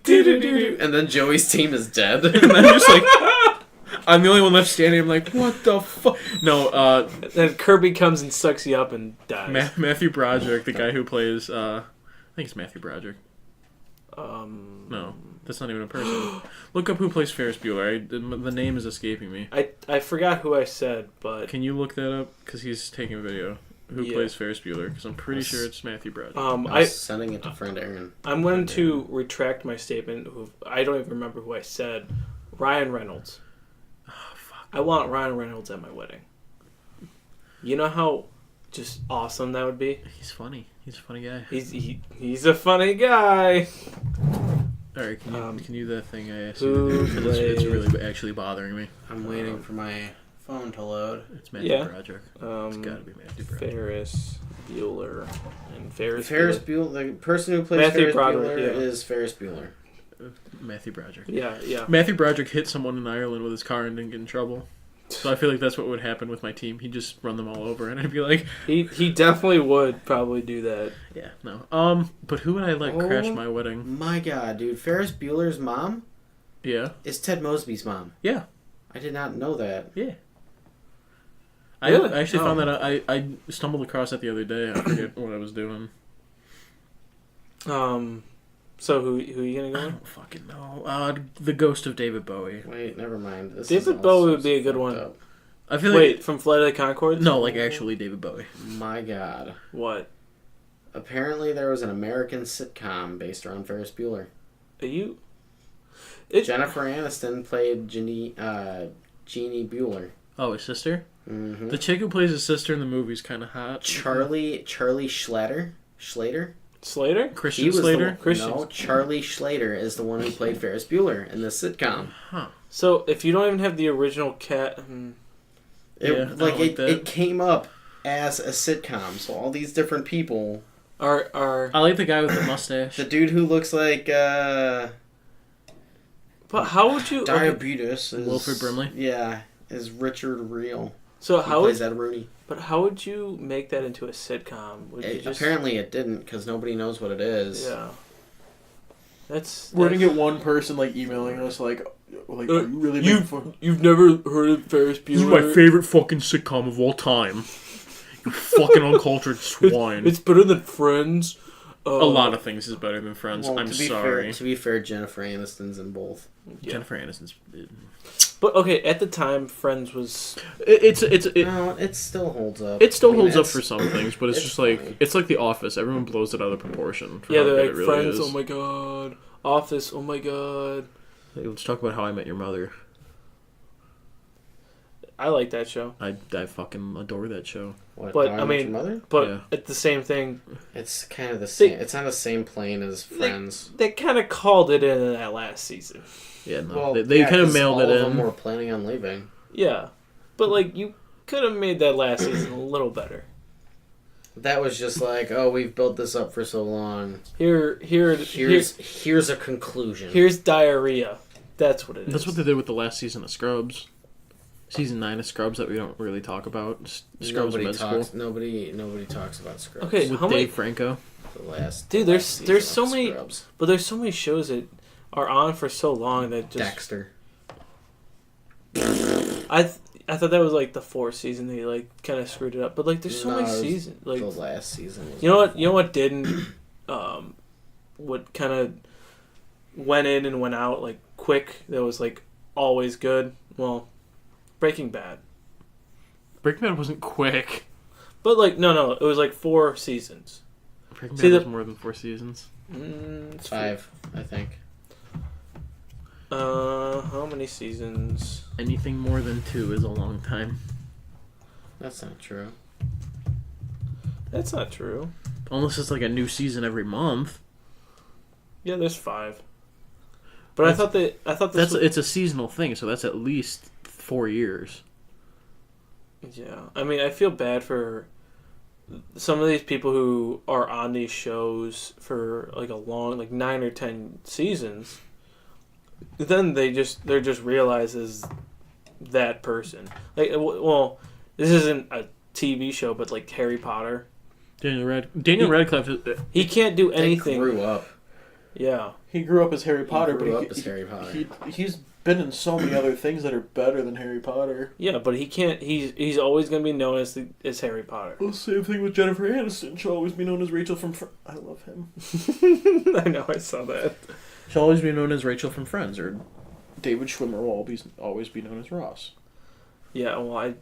[SPEAKER 1] Doo doo doo doo. And then Joey's team is dead.
[SPEAKER 2] And I'm just like, I'm the only one left standing. I'm like, what the fuck? No,
[SPEAKER 3] Then Kirby comes and sucks you up and dies.
[SPEAKER 2] Matthew Broderick, the guy who plays, I think it's Matthew Broderick. No, that's not even a person. Look up who plays Ferris Bueller. The name is escaping me.
[SPEAKER 3] I forgot who I said, but
[SPEAKER 2] Can you look that up? Because he's taking a video. who
[SPEAKER 3] Yeah.
[SPEAKER 2] plays Ferris Bueller, because I'm pretty sure it's Matthew Broderick.
[SPEAKER 1] I was sending it to friend Aaron.
[SPEAKER 3] I'm going to retract my statement. I don't even remember who I said. Ryan Reynolds.
[SPEAKER 2] Oh, fuck.
[SPEAKER 3] I want Ryan Reynolds at my wedding. You know how just awesome that would be?
[SPEAKER 2] He's funny. He's a funny guy.
[SPEAKER 3] He's a funny guy.
[SPEAKER 2] Alright, can you do that thing I asked
[SPEAKER 3] who
[SPEAKER 2] you to do? 'Cause it's really actually bothering me.
[SPEAKER 1] I'm waiting for my phone to load.
[SPEAKER 2] It's Matthew
[SPEAKER 3] Yeah.
[SPEAKER 2] Broderick. It's gotta be Matthew Broderick.
[SPEAKER 3] Ferris Bueller. And Ferris
[SPEAKER 1] Bueller. The person who plays
[SPEAKER 3] Matthew
[SPEAKER 1] Ferris
[SPEAKER 3] Broderick,
[SPEAKER 1] Bueller
[SPEAKER 3] yeah.
[SPEAKER 1] is Ferris Bueller.
[SPEAKER 2] Matthew Broderick.
[SPEAKER 3] Yeah.
[SPEAKER 2] Matthew Broderick hit someone in Ireland with his car and didn't get in trouble. So I feel like that's what would happen with my team. He'd just run them all over, and I'd be like,
[SPEAKER 3] He definitely would probably do that.
[SPEAKER 2] yeah, no. But who would I let crash my wedding?
[SPEAKER 1] My God, dude. Ferris Bueller's mom
[SPEAKER 2] Yeah.
[SPEAKER 1] is Ted Mosby's mom.
[SPEAKER 2] Yeah.
[SPEAKER 1] I did not know that.
[SPEAKER 2] Yeah.
[SPEAKER 3] Really?
[SPEAKER 2] I actually found that I stumbled across that the other day. I forget what I was doing.
[SPEAKER 3] So who are you gonna go
[SPEAKER 2] I
[SPEAKER 3] with?
[SPEAKER 2] don't fucking know. The ghost of David Bowie.
[SPEAKER 1] Wait, never mind. This
[SPEAKER 3] David
[SPEAKER 1] is all
[SPEAKER 3] Bowie
[SPEAKER 1] so
[SPEAKER 3] would be a good
[SPEAKER 1] fucked
[SPEAKER 3] one.
[SPEAKER 1] up.
[SPEAKER 2] I feel
[SPEAKER 3] Wait,
[SPEAKER 2] like
[SPEAKER 3] from Flight of the Conchords?
[SPEAKER 2] no, like actually David Bowie.
[SPEAKER 1] My God.
[SPEAKER 3] What?
[SPEAKER 1] Apparently, there was an American sitcom based around Ferris Bueller.
[SPEAKER 3] Are you?
[SPEAKER 1] Jennifer Aniston played Jeannie Bueller.
[SPEAKER 2] Oh, his sister.
[SPEAKER 1] Mm-hmm.
[SPEAKER 2] The chick who plays his sister in the movie is kind of hot.
[SPEAKER 1] Charlie Schlater.
[SPEAKER 3] Slater?
[SPEAKER 2] Christian
[SPEAKER 1] He was
[SPEAKER 2] Slater.
[SPEAKER 1] No, Charlie Schlater is the one who played Ferris Bueller in the sitcom.
[SPEAKER 2] Huh.
[SPEAKER 3] So if you don't even have the original cat,
[SPEAKER 1] It,
[SPEAKER 2] Yeah, I
[SPEAKER 1] like
[SPEAKER 2] don't like that.
[SPEAKER 1] it came up as a sitcom, so all these different people.
[SPEAKER 3] are
[SPEAKER 2] I like the guy with the mustache.
[SPEAKER 1] The dude who looks like
[SPEAKER 3] but how would you? Okay,
[SPEAKER 1] diabetes is
[SPEAKER 2] Wilford Brimley?
[SPEAKER 1] Yeah, is Richard Reel.
[SPEAKER 3] so
[SPEAKER 1] He
[SPEAKER 3] how
[SPEAKER 1] plays
[SPEAKER 3] would?
[SPEAKER 1] Ed Rooney.
[SPEAKER 3] But how would you make that into a sitcom? Would you just?
[SPEAKER 1] Apparently, it didn't because nobody knows what it is.
[SPEAKER 3] Yeah. That's.
[SPEAKER 2] We're gonna get one person like emailing us like are you really making fun?
[SPEAKER 3] You've never heard of Ferris Bueller?
[SPEAKER 2] This is my favorite fucking sitcom of all time. You fucking uncultured swine.
[SPEAKER 3] It's better than Friends.
[SPEAKER 2] A lot of things is better than Friends.
[SPEAKER 1] Well,
[SPEAKER 2] I'm
[SPEAKER 1] to be
[SPEAKER 2] sorry.
[SPEAKER 1] to be fair, Jennifer Aniston's in both.
[SPEAKER 3] Yeah.
[SPEAKER 2] Jennifer Aniston's.
[SPEAKER 3] But okay, at the time, Friends was.
[SPEAKER 1] No, it still holds up.
[SPEAKER 2] It still
[SPEAKER 1] I mean,
[SPEAKER 2] holds up
[SPEAKER 1] it's-
[SPEAKER 2] for some things, but it's
[SPEAKER 1] it's
[SPEAKER 2] just like
[SPEAKER 1] fine.
[SPEAKER 2] it's like The Office. Everyone blows it out of proportion. For
[SPEAKER 3] Yeah,
[SPEAKER 2] how
[SPEAKER 3] they're
[SPEAKER 2] good
[SPEAKER 3] like
[SPEAKER 2] it really
[SPEAKER 3] Friends.
[SPEAKER 2] is.
[SPEAKER 3] Oh my god. Office. Oh my god.
[SPEAKER 2] Hey, let's talk about How I Met Your Mother.
[SPEAKER 3] I like that show.
[SPEAKER 2] I fucking adore that show.
[SPEAKER 1] What,
[SPEAKER 3] But,
[SPEAKER 1] How
[SPEAKER 3] I
[SPEAKER 1] Met
[SPEAKER 3] mean-
[SPEAKER 1] Your Mother?
[SPEAKER 3] But
[SPEAKER 2] Yeah.
[SPEAKER 3] at the same thing,
[SPEAKER 1] It's kind of the same. It's on the same plane as Friends.
[SPEAKER 3] they kind of called it in that last season.
[SPEAKER 2] Yeah, no,
[SPEAKER 1] Well,
[SPEAKER 2] they
[SPEAKER 1] yeah,
[SPEAKER 2] kind of
[SPEAKER 1] 'cause
[SPEAKER 2] mailed
[SPEAKER 1] all
[SPEAKER 2] it
[SPEAKER 1] of them
[SPEAKER 2] in.
[SPEAKER 1] were planning on leaving.
[SPEAKER 3] Yeah, but like you could have made that last season a little better.
[SPEAKER 1] That was just like, oh, we've built this up for so long. Here's a conclusion.
[SPEAKER 3] Here's diarrhea. That's what it is.
[SPEAKER 2] That's what they did with the last season of Scrubs. Season 9 of Scrubs that we don't really talk about. Scrubs
[SPEAKER 1] nobody
[SPEAKER 2] Med
[SPEAKER 1] talks.
[SPEAKER 2] School
[SPEAKER 1] Nobody talks about Scrubs.
[SPEAKER 3] Okay,
[SPEAKER 2] with
[SPEAKER 3] how
[SPEAKER 2] Dave
[SPEAKER 3] many?
[SPEAKER 2] Franco.
[SPEAKER 1] The last.
[SPEAKER 3] Dude,
[SPEAKER 1] the
[SPEAKER 3] there's-
[SPEAKER 1] last
[SPEAKER 3] there's
[SPEAKER 1] season
[SPEAKER 3] so
[SPEAKER 1] of
[SPEAKER 3] many-
[SPEAKER 1] Scrubs.
[SPEAKER 3] But there's so many shows that are on for so long that just
[SPEAKER 1] Dexter.
[SPEAKER 3] I thought that was like the fourth season they like kind of screwed it up. But like there's so
[SPEAKER 1] No,
[SPEAKER 3] many
[SPEAKER 1] it was
[SPEAKER 3] seasons. Like
[SPEAKER 1] the last season. Was
[SPEAKER 3] you know what didn't what kind of went in and went out like quick that was like always good. Well, Breaking Bad.
[SPEAKER 2] Breaking Bad wasn't quick.
[SPEAKER 3] But like no, it was like 4 seasons.
[SPEAKER 2] Breaking
[SPEAKER 3] See,
[SPEAKER 2] Bad was
[SPEAKER 3] the-
[SPEAKER 2] more than 4 seasons.
[SPEAKER 3] It's
[SPEAKER 1] 5, I think.
[SPEAKER 3] How many seasons?
[SPEAKER 2] Anything more than 2 is a long time.
[SPEAKER 1] That's not true.
[SPEAKER 3] That's not true.
[SPEAKER 2] Unless it's like a new season every month.
[SPEAKER 3] Yeah, there's 5. But I thought this was,
[SPEAKER 2] It's a seasonal thing, so that's at least 4 years.
[SPEAKER 3] yeah. I mean, I feel bad for some of these people who are on these shows for like a long, like 9 or 10 seasons. Then they're just realized as that person. Like, well, this isn't a TV show, but like Harry Potter,
[SPEAKER 2] Daniel Radcliffe.
[SPEAKER 3] he can't do
[SPEAKER 1] They
[SPEAKER 3] anything.
[SPEAKER 1] grew up.
[SPEAKER 3] Yeah,
[SPEAKER 2] He grew up as Harry Potter,
[SPEAKER 1] grew
[SPEAKER 2] but
[SPEAKER 1] up as Harry Potter.
[SPEAKER 2] he's been in so many other things that are better than Harry Potter.
[SPEAKER 3] yeah, but he can't. He's always gonna be known as Harry Potter.
[SPEAKER 2] Well, same thing with Jennifer Aniston. She'll always be known as Rachel from. I love him.
[SPEAKER 3] I know, I saw that.
[SPEAKER 2] She'll always be known as Rachel from Friends, or David Schwimmer will always be known as Ross.
[SPEAKER 3] Yeah, well,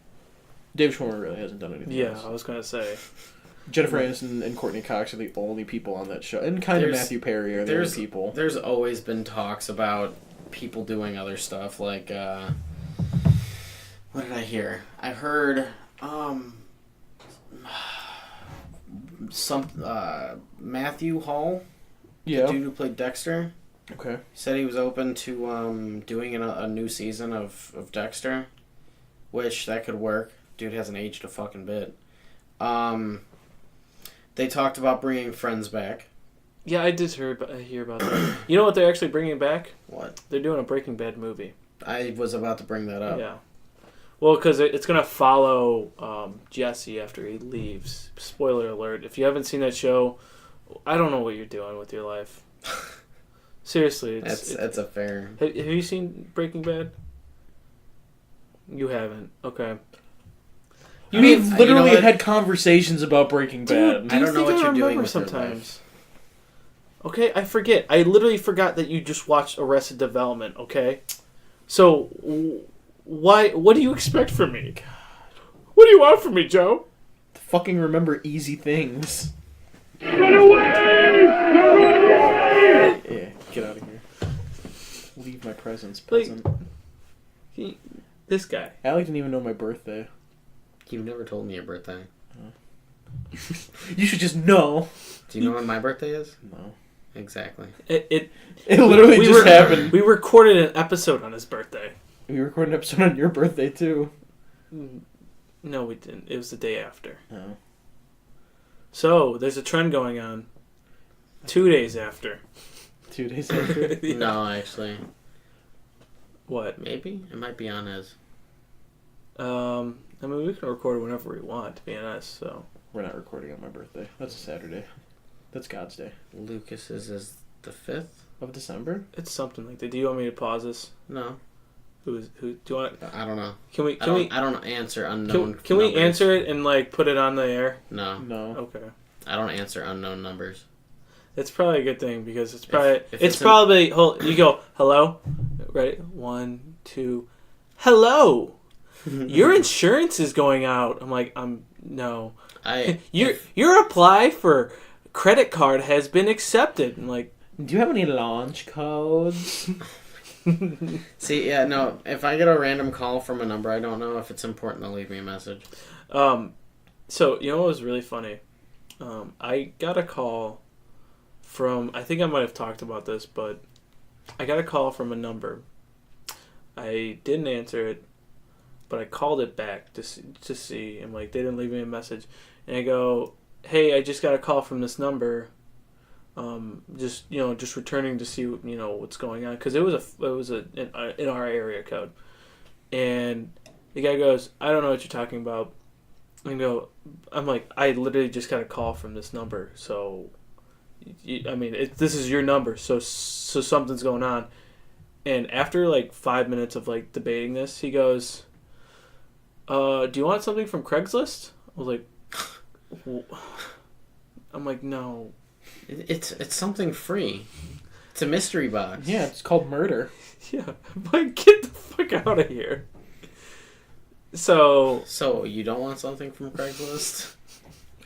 [SPEAKER 2] David Schwimmer really hasn't done anything
[SPEAKER 3] Yeah,
[SPEAKER 2] else.
[SPEAKER 3] I was gonna say.
[SPEAKER 2] Jennifer Aniston and Courtney Cox are the only people on that show. And kind of
[SPEAKER 1] There's-
[SPEAKER 2] Matthew Perry are the only people.
[SPEAKER 1] There's always been talks about people doing other stuff, like, what did I hear? I heard, Matthew Hall, the dude who played Dexter,
[SPEAKER 2] Okay.
[SPEAKER 1] said he was open to doing a new season of Dexter, which that could work. Dude hasn't aged a fucking bit. They talked about bringing Friends back.
[SPEAKER 3] Yeah, I did hear about that. You know what they're actually bringing back?
[SPEAKER 1] What?
[SPEAKER 3] They're doing a Breaking Bad movie.
[SPEAKER 1] I was about to bring that up.
[SPEAKER 3] Yeah. Well, because it's going to follow Jesse after he leaves. Spoiler alert. If you haven't seen that show, I don't know what you're doing with your life. Seriously.
[SPEAKER 1] That's a fair...
[SPEAKER 3] Have you seen Breaking Bad? You haven't. Okay.
[SPEAKER 2] We've
[SPEAKER 1] you
[SPEAKER 2] literally
[SPEAKER 1] know what?
[SPEAKER 2] had conversations about Breaking Bad.
[SPEAKER 1] I don't know what you're doing
[SPEAKER 3] remember
[SPEAKER 1] with your
[SPEAKER 3] sometimes. Okay, I forget. I literally forgot that you just watched Arrested Development, okay? So, what do you expect from me? What do you want from me, Joe?
[SPEAKER 2] Fucking remember easy things.
[SPEAKER 5] Get away!
[SPEAKER 2] Yeah, get out of here. Leave my presence,
[SPEAKER 3] Like-
[SPEAKER 2] peasant.
[SPEAKER 3] This guy.
[SPEAKER 2] Alec didn't even know my birthday.
[SPEAKER 1] You've never told me your birthday.
[SPEAKER 2] You should just know.
[SPEAKER 1] Do you know when my birthday is?
[SPEAKER 2] No.
[SPEAKER 1] Exactly.
[SPEAKER 2] It literally just happened.
[SPEAKER 3] We recorded an episode on his birthday.
[SPEAKER 2] We recorded an episode on your birthday, too.
[SPEAKER 3] No, we didn't. It was the day after.
[SPEAKER 2] Oh.
[SPEAKER 3] So, there's a trend going on. 2 days after.
[SPEAKER 2] 2 days after?
[SPEAKER 3] Yeah.
[SPEAKER 1] No, actually.
[SPEAKER 3] What?
[SPEAKER 1] Maybe? It might be on his.
[SPEAKER 3] I mean, we can record whenever we want, to be honest, so.
[SPEAKER 2] We're not recording on my birthday. That's a Saturday. That's God's Day.
[SPEAKER 1] Lucas's is the 5th?
[SPEAKER 2] Of December?
[SPEAKER 3] It's something like that. Do you want me to pause this?
[SPEAKER 1] No.
[SPEAKER 3] Who do you want?
[SPEAKER 1] I don't know.
[SPEAKER 3] Can we?
[SPEAKER 1] I don't answer unknown
[SPEAKER 3] Can we
[SPEAKER 1] numbers.
[SPEAKER 3] answer it and like put it on the air?
[SPEAKER 1] No.
[SPEAKER 2] No.
[SPEAKER 3] Okay.
[SPEAKER 1] I don't answer unknown numbers.
[SPEAKER 3] It's probably a good thing because it's probably
[SPEAKER 1] if
[SPEAKER 3] it's
[SPEAKER 1] it's
[SPEAKER 3] probably you go hello, right? 1, 2, hello. Your insurance is going out. I'm like no. Your apply for credit card has been accepted. I'm like,
[SPEAKER 2] Do you have any launch codes?
[SPEAKER 1] See, yeah, no. If I get a random call from a number I don't know, if it's important, they'll leave me a message.
[SPEAKER 3] So you know what was really funny? I got a call from, I think I might have talked about this, but I got a call from a number. I didn't answer it, but I called it back to see. I'm like, they didn't leave me a message, and I go, hey, I just got a call from this number. Just returning to see what's going on, because it was in our area code, and the guy goes, I don't know what you're talking about. I'm like, I literally just got a call from this number, so this is your number, so something's going on. And after like 5 minutes of like debating this, he goes, do you want something from Craigslist? I was like, I'm like, no.
[SPEAKER 1] It's something free. It's a mystery box.
[SPEAKER 2] Yeah, it's called murder.
[SPEAKER 3] Yeah, I'm like, get the fuck out of here. So
[SPEAKER 1] you don't want something from Craigslist?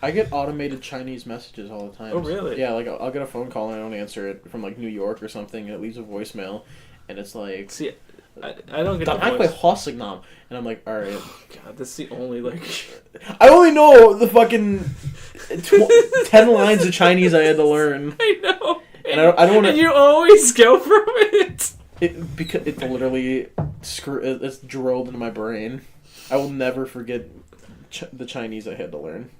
[SPEAKER 2] I get automated Chinese messages all the time.
[SPEAKER 3] Oh, really?
[SPEAKER 2] Yeah, like I'll get a phone call and I don't answer it from like New York or something, and it leaves a voicemail, and it's like,
[SPEAKER 3] see, I don't get the
[SPEAKER 2] "Danakwe
[SPEAKER 3] voice.
[SPEAKER 2] Hosignam," and I'm like, all right.
[SPEAKER 3] God, that's the only like.
[SPEAKER 2] I only know the fucking 10 lines of Chinese I had to learn.
[SPEAKER 3] I know.
[SPEAKER 2] And I don't want to.
[SPEAKER 3] And you always go from it.
[SPEAKER 2] Because it's literally it's drilled into my brain. I will never forget the Chinese I had to learn.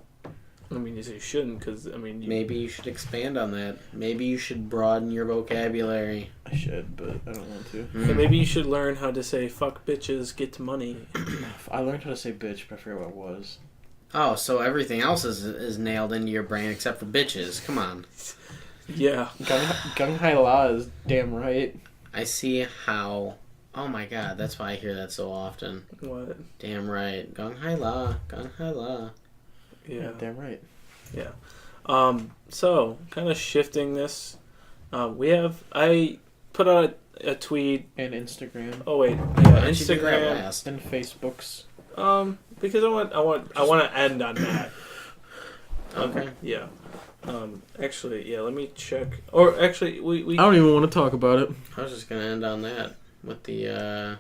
[SPEAKER 3] I mean, you shouldn't, because
[SPEAKER 1] Maybe you should expand on that. Maybe you should broaden your vocabulary.
[SPEAKER 2] I should, but I don't want to.
[SPEAKER 3] And maybe you should learn how to say "fuck bitches, get money."
[SPEAKER 2] I learned how to say bitch, but I forget what it was.
[SPEAKER 1] Oh, so everything else is nailed into your brain except for bitches. Come on.
[SPEAKER 3] Yeah.
[SPEAKER 2] Gung Hai La is damn right.
[SPEAKER 1] I see how... Oh my god, that's why I hear that so often.
[SPEAKER 3] What?
[SPEAKER 1] Damn right. Gung Hai La. Gung Hai La.
[SPEAKER 3] Yeah.
[SPEAKER 2] Damn right.
[SPEAKER 3] Yeah. So, kind of shifting this, I put out a tweet.
[SPEAKER 2] And Instagram.
[SPEAKER 3] Oh, wait. Yeah,
[SPEAKER 1] Why don't you do that
[SPEAKER 3] Instagram.
[SPEAKER 1] last?
[SPEAKER 2] And Facebooks.
[SPEAKER 3] because I want to end on that.
[SPEAKER 1] Okay.
[SPEAKER 3] Yeah. Actually, yeah. Let me check. Or actually, we
[SPEAKER 2] I don't even want to talk about it.
[SPEAKER 1] I was just gonna end on that with the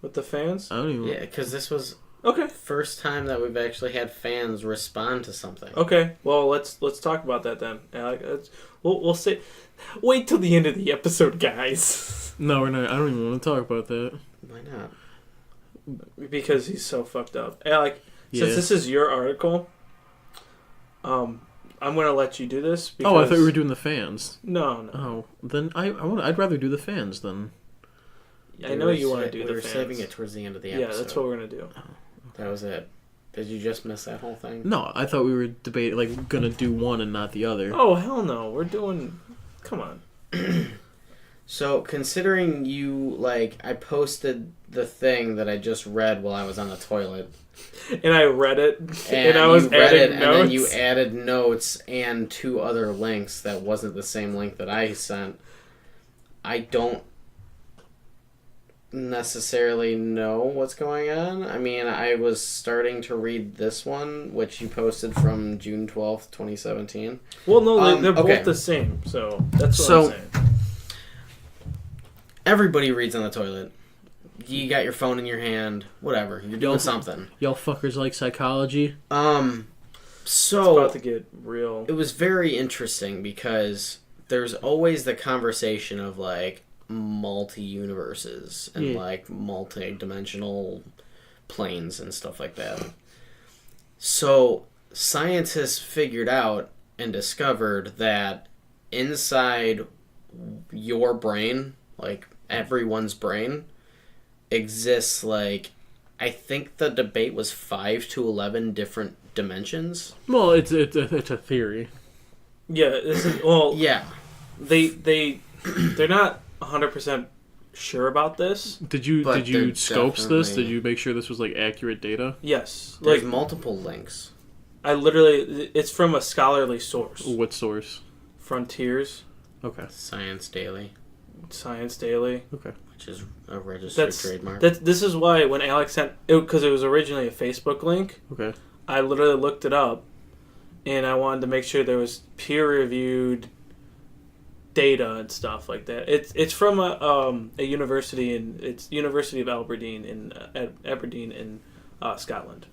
[SPEAKER 3] with the fans.
[SPEAKER 2] I don't even.
[SPEAKER 1] yeah, because this was
[SPEAKER 3] Okay.
[SPEAKER 1] first time that we've actually had fans respond to something.
[SPEAKER 3] Okay. Well, let's talk about that then. Alec. We'll say. Wait till the end of the episode, guys.
[SPEAKER 2] No, we're not. I don't even want to talk about that.
[SPEAKER 1] Why not?
[SPEAKER 3] Because he's so fucked up. Alec,
[SPEAKER 2] Yeah.
[SPEAKER 3] since this is your article, I'm gonna let you do this. Because...
[SPEAKER 2] Oh, I thought we were doing the fans.
[SPEAKER 3] No.
[SPEAKER 2] Oh, then I'd rather do the fans then.
[SPEAKER 3] I know you want to do the
[SPEAKER 1] We were
[SPEAKER 3] fans.
[SPEAKER 1] saving it towards the end of the episode.
[SPEAKER 3] Yeah, that's what we're gonna do.
[SPEAKER 1] That was it. Did you just miss that whole thing?
[SPEAKER 2] No, I thought we were debating like gonna do one and not the other.
[SPEAKER 3] Oh hell no, we're doing. Come on.
[SPEAKER 1] So, considering you, I posted the thing that I just read while I was on the toilet.
[SPEAKER 3] And I read it,
[SPEAKER 1] And
[SPEAKER 3] I was
[SPEAKER 1] you read
[SPEAKER 3] adding
[SPEAKER 1] it,
[SPEAKER 3] notes.
[SPEAKER 1] and then you added notes and 2 other links that wasn't the same link that I sent. I don't necessarily know what's going on. I mean, I was starting to read this one, which you posted from June 12th, 2017.
[SPEAKER 3] Well, no, they're
[SPEAKER 1] okay.
[SPEAKER 3] both the same, so that's what
[SPEAKER 1] So-
[SPEAKER 3] I'm saying.
[SPEAKER 1] Everybody reads on the toilet. You got your phone in your hand, whatever. You're doing
[SPEAKER 2] Y'all-
[SPEAKER 1] something.
[SPEAKER 2] Y'all fuckers like psychology?
[SPEAKER 3] It's
[SPEAKER 1] So
[SPEAKER 3] about to get real.
[SPEAKER 1] it was very interesting because there's always the conversation of multi-universes and
[SPEAKER 2] Yeah.
[SPEAKER 1] multi-dimensional planes and stuff like that. So scientists figured out and discovered that inside your brain, everyone's brain, exists I think the debate was 5 to 11 different dimensions.
[SPEAKER 2] Well, it's a theory.
[SPEAKER 3] Yeah, this is, well,
[SPEAKER 1] Yeah.
[SPEAKER 3] they're not 100% sure about this.
[SPEAKER 2] Did you
[SPEAKER 1] But they're
[SPEAKER 2] scopes this?
[SPEAKER 1] definitely-
[SPEAKER 2] Did you make sure this was accurate data?
[SPEAKER 3] Yes,
[SPEAKER 1] There's multiple links.
[SPEAKER 3] I literally, it's from a scholarly source.
[SPEAKER 2] What source?
[SPEAKER 3] Frontiers,
[SPEAKER 2] Okay.
[SPEAKER 1] Science Daily,
[SPEAKER 3] Science Daily.
[SPEAKER 2] Okay.
[SPEAKER 1] which is a registered
[SPEAKER 3] That's
[SPEAKER 1] trademark.
[SPEAKER 3] this is why when Alex sent it, because it was originally a Facebook link.
[SPEAKER 2] Okay.
[SPEAKER 3] I literally looked it up, and I wanted to make sure there was peer-reviewed data and stuff like that. It's from a university it's University of Aberdeen in Scotland.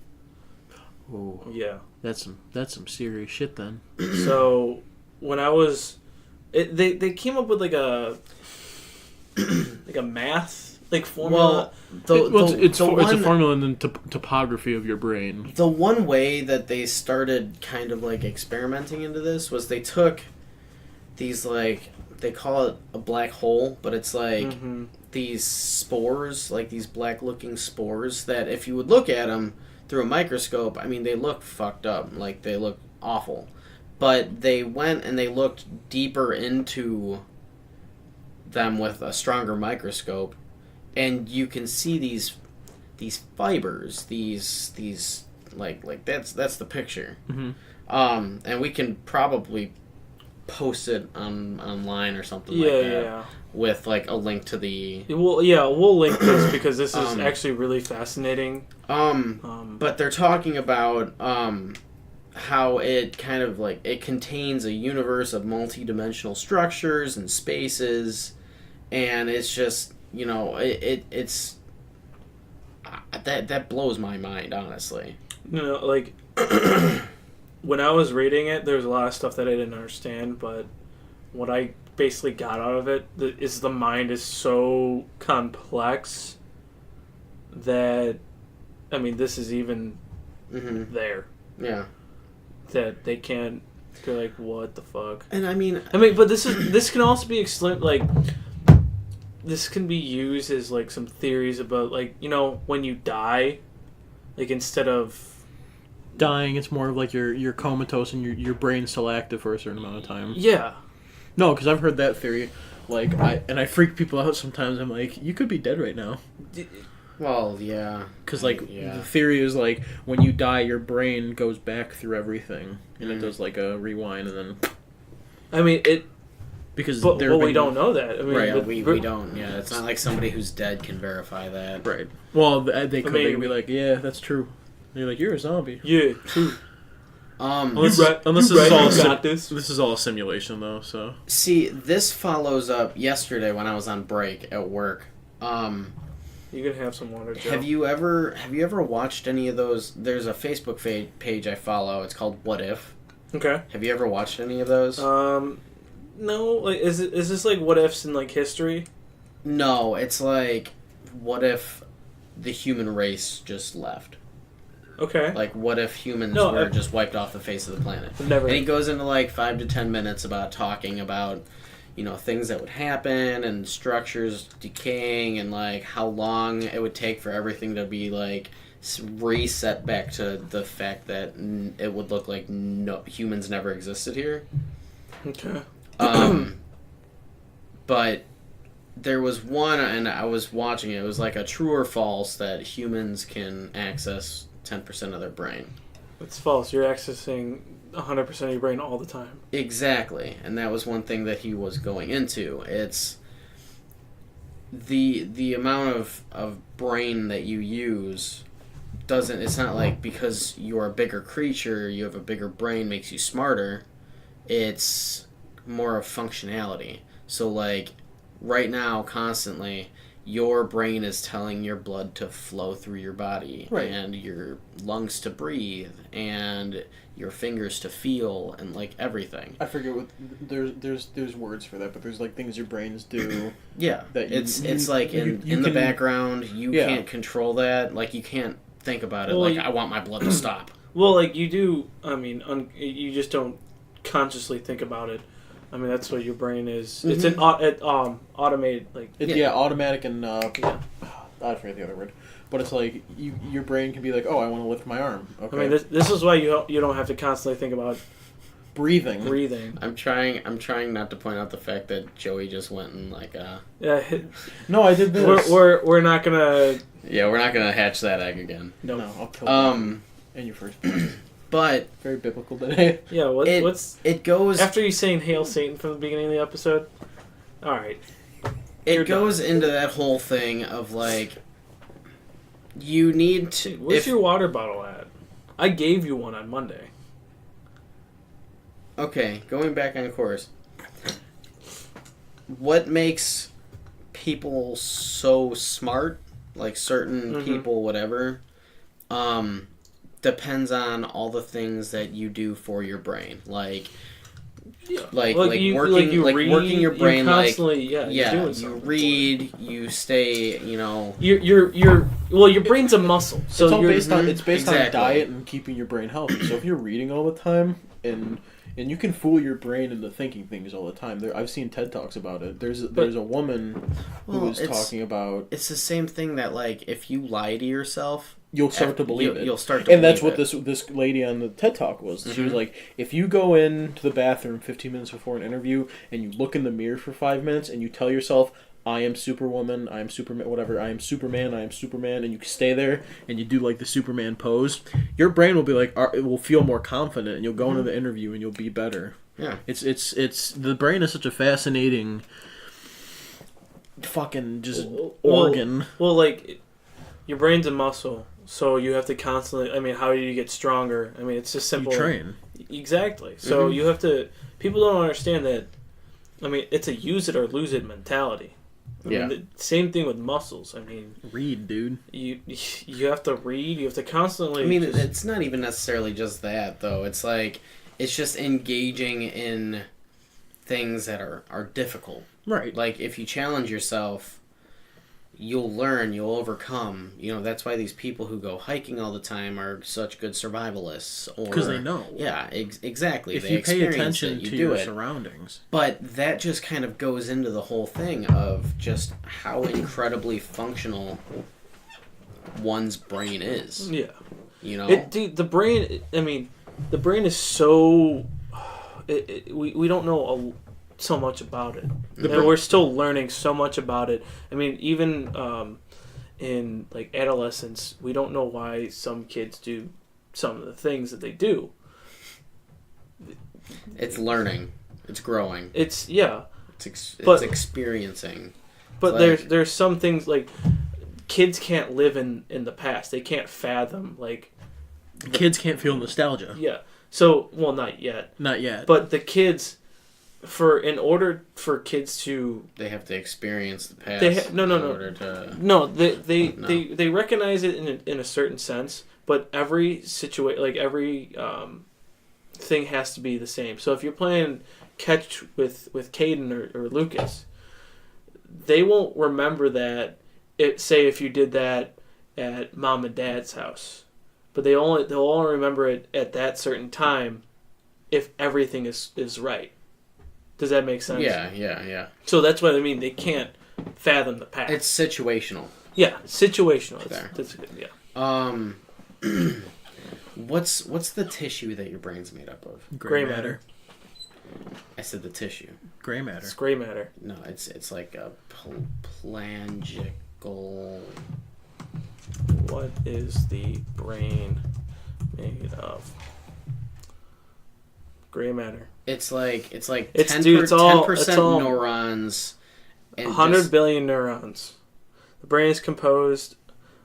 [SPEAKER 2] Oh,
[SPEAKER 3] Yeah.
[SPEAKER 2] that's some serious shit then.
[SPEAKER 3] So when I was, they came up with a math formula.
[SPEAKER 1] Well,
[SPEAKER 2] It's a formula in the topography of your brain.
[SPEAKER 1] the one way that they started kind of experimenting into this was they took these they call it a black hole, but it's these spores, these black looking spores that if you would look at them through a microscope, I mean they look fucked up, they look awful. But they went and they looked deeper into them with a stronger microscope, and you can see these fibers, these that's the picture.
[SPEAKER 2] Mm-hmm.
[SPEAKER 1] And we can probably post it online or something like that.
[SPEAKER 3] Yeah.
[SPEAKER 1] With a link to the
[SPEAKER 3] We'll link this because this is actually really fascinating.
[SPEAKER 1] but they're talking about how it kind of it contains a universe of multi-dimensional structures and spaces, and it's just it's that blows my mind, honestly.
[SPEAKER 3] When I was reading it, there was a lot of stuff that I didn't understand, but what I basically got out of it is the mind is so complex that, I mean, this is even there.
[SPEAKER 1] Yeah.
[SPEAKER 3] That they can't, they're like, what the fuck?
[SPEAKER 1] And I mean,
[SPEAKER 3] but this can also be explained, this can be used as, some theories about, when you die, instead of
[SPEAKER 2] Dying, it's more of you're comatose and your brain's still active for a certain amount of time.
[SPEAKER 3] Yeah.
[SPEAKER 2] No, because I've heard that theory. I freak people out sometimes. I'm like, you could be dead right now.
[SPEAKER 1] well, yeah.
[SPEAKER 2] Because the theory is when you die, your brain goes back through everything and it does a rewind and then.
[SPEAKER 3] I mean it.
[SPEAKER 2] Because
[SPEAKER 3] but we don't know that. I mean,
[SPEAKER 1] Right, we don't. Yeah, it's not like somebody who's dead can verify that.
[SPEAKER 2] Right. Well, they could
[SPEAKER 3] maybe.
[SPEAKER 2] be like, yeah, that's true. you're like, you're a zombie.
[SPEAKER 3] Yeah, true.
[SPEAKER 2] Unless
[SPEAKER 3] You right,
[SPEAKER 2] this
[SPEAKER 3] you
[SPEAKER 2] is
[SPEAKER 3] right,
[SPEAKER 2] all
[SPEAKER 3] you got this.
[SPEAKER 2] this is all a simulation though. So
[SPEAKER 1] See, this follows up yesterday when I was on break at work.
[SPEAKER 3] You can have some water, Joe.
[SPEAKER 1] Have you ever watched any of those? There's a Facebook page I follow. It's called What If.
[SPEAKER 3] Okay.
[SPEAKER 1] Have you ever watched any of those?
[SPEAKER 3] No. Like, is this like what ifs in like history?
[SPEAKER 1] No, it's like, what if the human race just left?
[SPEAKER 3] Okay.
[SPEAKER 1] Like, what if humans
[SPEAKER 3] No,
[SPEAKER 1] were
[SPEAKER 3] I've-
[SPEAKER 1] just wiped off the face of the planet?
[SPEAKER 3] I've never.
[SPEAKER 1] And he goes into like 5 to 10 minutes about talking about, things that would happen and structures decaying and like how long it would take for everything to be like reset back to the fact that it would look like humans never existed here.
[SPEAKER 3] Okay.
[SPEAKER 1] But there was one, and I was watching it. It was like a true or false that humans can access 10% of their brain.
[SPEAKER 3] It's false. You're accessing 100% of your brain all the time.
[SPEAKER 1] Exactly, and that was one thing that he was going into. It's the amount of brain that you use doesn't. It's not like because you're a bigger creature, you have a bigger brain makes you smarter. It's more of functionality. So like right now, constantly, your brain is telling your blood to flow through your body,
[SPEAKER 2] Right.
[SPEAKER 1] and your lungs to breathe, and your fingers to feel, and like everything.
[SPEAKER 2] I forget what there's words for that, but there's like things your brains do.
[SPEAKER 1] Yeah,
[SPEAKER 2] That you-
[SPEAKER 1] it's like
[SPEAKER 2] you
[SPEAKER 1] in the
[SPEAKER 2] can-
[SPEAKER 1] background, you
[SPEAKER 2] Yeah.
[SPEAKER 1] can't control that. Like you can't think about it.
[SPEAKER 3] Well,
[SPEAKER 1] Like
[SPEAKER 3] you-
[SPEAKER 1] I want my blood to stop.
[SPEAKER 3] Well, like you do. I mean, you just don't consciously think about it. I mean, that's what your brain is. It's an automated like.
[SPEAKER 2] Automatic and
[SPEAKER 3] Yeah.
[SPEAKER 2] I forget the other word, but it's like your brain can be like, oh, I want to lift my arm. Okay,
[SPEAKER 3] I mean, this is why you don't have to constantly think about
[SPEAKER 2] breathing.
[SPEAKER 3] breathing.
[SPEAKER 1] I'm trying not to point out the fact that Joey just went and like
[SPEAKER 3] Yeah,
[SPEAKER 2] No, I did this.
[SPEAKER 3] we're not gonna.
[SPEAKER 1] yeah, we're not gonna hatch that egg again.
[SPEAKER 2] No, I'll kill you in your first.
[SPEAKER 1] But
[SPEAKER 2] Very biblical today.
[SPEAKER 3] Yeah, what's
[SPEAKER 1] it goes
[SPEAKER 3] after you saying "Hail Satan" from the beginning of the episode? All right.
[SPEAKER 1] it goes into that whole thing of like you need to.
[SPEAKER 3] Where's your water bottle at? I gave you one on Monday.
[SPEAKER 1] Okay, going back on course. What makes people so smart, like certain people, whatever, depends on all the things that you do for your brain. Like working your brain,
[SPEAKER 3] you constantly, you're doing
[SPEAKER 1] you
[SPEAKER 3] something.
[SPEAKER 1] read, you stay,
[SPEAKER 3] Your brain's a muscle. So
[SPEAKER 2] It's all
[SPEAKER 3] you're-
[SPEAKER 2] based on
[SPEAKER 1] Exactly.
[SPEAKER 2] diet and keeping your brain healthy. So if you're reading all the time and you can fool your brain into thinking things all the time. I've seen TED Talks about it. There's a woman who was talking about
[SPEAKER 1] it's the same thing that like if you lie to yourself,
[SPEAKER 2] you'll start to believe it.
[SPEAKER 1] You'll start to
[SPEAKER 2] and that's
[SPEAKER 1] believe
[SPEAKER 2] what this lady on the TED Talk was. She was like, if you go into the bathroom 15 minutes before an interview and you look in the mirror for 5 minutes and you tell yourself, I am Superwoman, I am Superman, whatever, I am Superman, and you stay there and you do like the Superman pose, your brain will be like, it will feel more confident, and you'll go into the interview and you'll be better.
[SPEAKER 1] Yeah.
[SPEAKER 2] It's the brain is such a fascinating fucking just
[SPEAKER 3] Well,
[SPEAKER 2] organ.
[SPEAKER 3] Well, like your brain's a muscle, so you have to constantly. I mean, how do you get stronger? I mean, it's just simple.
[SPEAKER 2] You train.
[SPEAKER 3] Exactly. So you have to. People don't understand that. I mean, it's a use it or lose it mentality. I mean, the same thing with muscles. I mean,
[SPEAKER 2] Read, dude.
[SPEAKER 3] you have to read. You have to constantly.
[SPEAKER 1] I mean, it's not even necessarily just that, though. It's like, it's just engaging in things that are difficult.
[SPEAKER 2] Right.
[SPEAKER 1] Like, if you challenge yourself, you'll learn, you'll overcome. That's why these people who go hiking all the time are such good survivalists.
[SPEAKER 2] Because they know.
[SPEAKER 1] Yeah, exactly.
[SPEAKER 2] If
[SPEAKER 1] they
[SPEAKER 2] you pay
[SPEAKER 1] experience
[SPEAKER 2] attention
[SPEAKER 1] it, you
[SPEAKER 2] to
[SPEAKER 1] do
[SPEAKER 2] your
[SPEAKER 1] it.
[SPEAKER 2] surroundings.
[SPEAKER 1] But that just kind of goes into the whole thing of just how incredibly functional one's brain is.
[SPEAKER 3] Yeah.
[SPEAKER 1] Dude,
[SPEAKER 3] the brain. I mean, the brain is so. We don't know so much about it. And we're still learning so much about it. I mean, even in like adolescence, we don't know why some kids do some of the things that they do.
[SPEAKER 1] It's learning. It's growing.
[SPEAKER 3] It's
[SPEAKER 1] It's
[SPEAKER 3] But-
[SPEAKER 1] experiencing.
[SPEAKER 3] but
[SPEAKER 1] Like-
[SPEAKER 3] there's some things like kids can't live in the past. They can't fathom like
[SPEAKER 2] Kids can't feel nostalgia.
[SPEAKER 3] Yeah. So, well, not yet.
[SPEAKER 2] Not yet.
[SPEAKER 3] But the kids, in order for kids to...
[SPEAKER 1] They have to experience the past
[SPEAKER 3] No.
[SPEAKER 1] in order to...
[SPEAKER 3] No, they recognize it in a certain sense, but every every thing has to be the same. So if you're playing catch with Caden or Lucas, they won't remember that. Say if you did that at mom and dad's house. But they'll only remember it at that certain time if everything is right. Does that make sense?
[SPEAKER 1] Yeah.
[SPEAKER 3] So that's what I mean. They can't fathom the past.
[SPEAKER 1] It's situational.
[SPEAKER 3] Yeah, situational.
[SPEAKER 1] There.
[SPEAKER 3] That's good. Yeah.
[SPEAKER 1] What's the tissue that your brain's made up of?
[SPEAKER 3] Gray matter.
[SPEAKER 1] I said the tissue.
[SPEAKER 2] Gray matter.
[SPEAKER 3] It's gray matter.
[SPEAKER 1] No, it's like a plangical.
[SPEAKER 3] What is the brain made of? Gray matter.
[SPEAKER 1] It's like
[SPEAKER 3] It's
[SPEAKER 1] 10%
[SPEAKER 3] all
[SPEAKER 1] neurons. And
[SPEAKER 3] 100 billion neurons. The brain is composed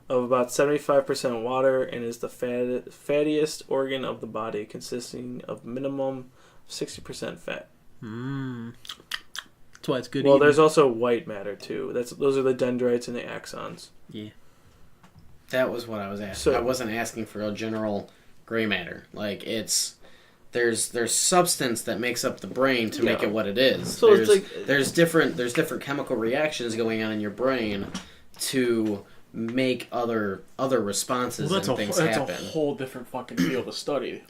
[SPEAKER 3] of about 75% water and is the fattiest organ of the body, consisting of minimum 60% fat.
[SPEAKER 2] That's why it's good.
[SPEAKER 3] Well,
[SPEAKER 2] eating.
[SPEAKER 3] there's also white matter too. Those are the dendrites and the axons.
[SPEAKER 2] Yeah.
[SPEAKER 1] That was what I was asking.
[SPEAKER 3] So-
[SPEAKER 1] I wasn't asking for a general gray matter. Like there's substance that makes up the brain to make
[SPEAKER 3] Yeah.
[SPEAKER 1] it what it is.
[SPEAKER 3] So it's
[SPEAKER 1] there's different chemical reactions going on in your brain to make other responses and things happen.
[SPEAKER 2] That's a whole different fucking field of study.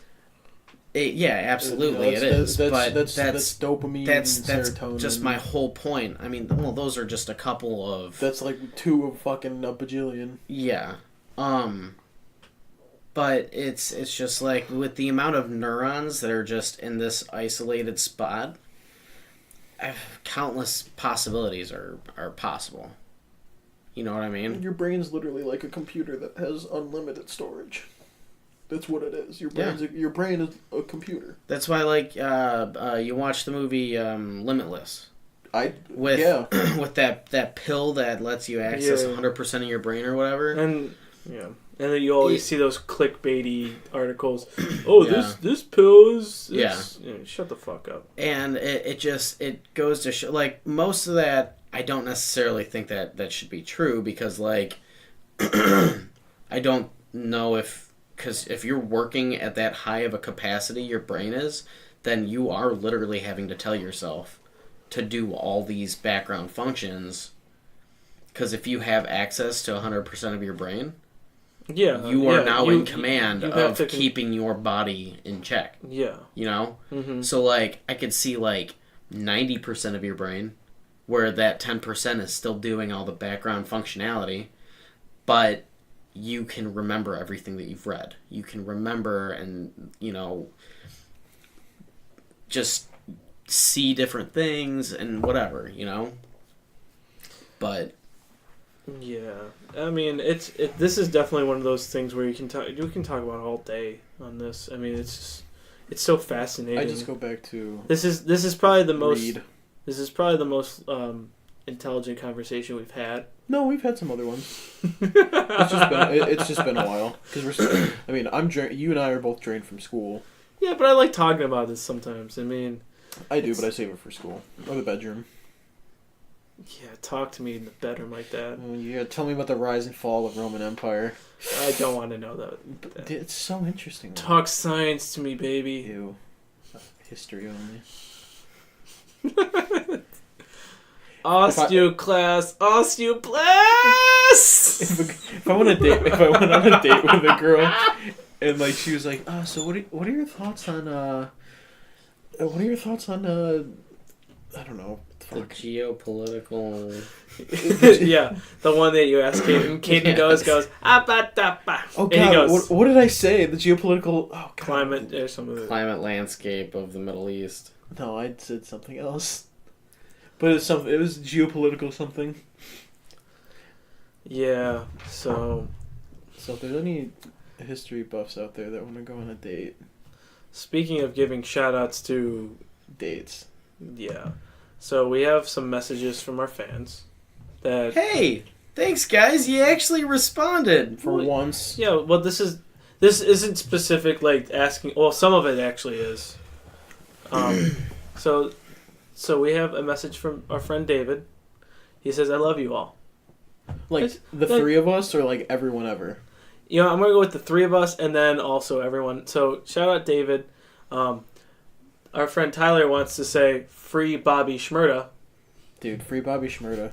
[SPEAKER 1] Absolutely, it is. But
[SPEAKER 2] that's dopamine.
[SPEAKER 1] That's
[SPEAKER 2] and serotonin.
[SPEAKER 1] just my whole point. I mean, well, those are just a couple of.
[SPEAKER 2] That's like 2 of fucking a bajillion.
[SPEAKER 1] Yeah. But it's just like with the amount of neurons that are just in this isolated spot, countless possibilities are possible. You know what I mean?
[SPEAKER 2] Your brain's literally like a computer that has unlimited storage. That's what it is. Your brain is a computer.
[SPEAKER 1] That's why, like, you watch the movie Limitless. With that pill that lets you access 100% of your brain or whatever.
[SPEAKER 3] And then you always see those clickbaity articles. Oh, this pill is... shut the fuck up.
[SPEAKER 1] And it goes to show, like, most of that, I don't necessarily think that should be true because, like, I don't know because if you're working at that high of a capacity your brain is, then you are literally having to tell yourself to do all these background functions. Because if you have access to 100% of your brain, you are now in command of keeping your body in check.
[SPEAKER 3] Yeah.
[SPEAKER 1] You know?
[SPEAKER 3] Mm-hmm.
[SPEAKER 1] So, like, I could see, like, 90% of your brain, where that 10% is still doing all the background functionality, but you can remember everything that you've read. You can remember and, just see different things and whatever, But
[SPEAKER 3] yeah, I mean, this is definitely one of those things where we can talk about all day on this. I mean, it's so fascinating.
[SPEAKER 2] I just go back to
[SPEAKER 3] this is probably the most
[SPEAKER 2] read.
[SPEAKER 3] This is probably the most intelligent conversation we've had.
[SPEAKER 2] No, we've had some other ones. It's just been a while because you and I are both drained from school.
[SPEAKER 3] Yeah, but I like talking about this sometimes. I mean,
[SPEAKER 2] I do, but I save it for school or the bedroom.
[SPEAKER 3] Yeah, talk to me in the bedroom like that.
[SPEAKER 2] Oh, yeah, tell me about the rise and fall of Roman Empire.
[SPEAKER 3] I don't want to know that.
[SPEAKER 2] It's so interesting.
[SPEAKER 3] Talk science to me, baby.
[SPEAKER 2] Ew. History only.
[SPEAKER 3] Osteoclast.
[SPEAKER 2] If I went on a date with a girl, and like she was like, so what are your thoughts on I don't know.
[SPEAKER 1] The geopolitical...
[SPEAKER 3] Yeah, the one that you asked Kate, and Kate goes, ah-ba-da-ba.
[SPEAKER 2] Oh, God,
[SPEAKER 3] and he goes,
[SPEAKER 2] what did I say? The geopolitical... Oh, God.
[SPEAKER 3] Climate or something.
[SPEAKER 1] Climate landscape of the Middle East.
[SPEAKER 2] No, I said something else. But it was geopolitical something.
[SPEAKER 3] Yeah, so
[SPEAKER 2] if there's any history buffs out there that want to go on a date...
[SPEAKER 3] Speaking of giving shout-outs to...
[SPEAKER 2] Dates.
[SPEAKER 3] Yeah. So we have some messages from our fans that...
[SPEAKER 1] Hey! Thanks, guys. You actually responded.
[SPEAKER 2] For once.
[SPEAKER 3] Yeah, well, this This isn't specific, like asking. Well, some of it actually is. So we have a message from our friend David. He says, "I love you all."
[SPEAKER 2] Like the three of us, or like everyone ever.
[SPEAKER 3] You know, I'm gonna go with the three of us, and then also everyone. So shout out David. Our friend Tyler wants to say, "Free Bobby Shmurda."
[SPEAKER 2] Dude, free Bobby Shmurda.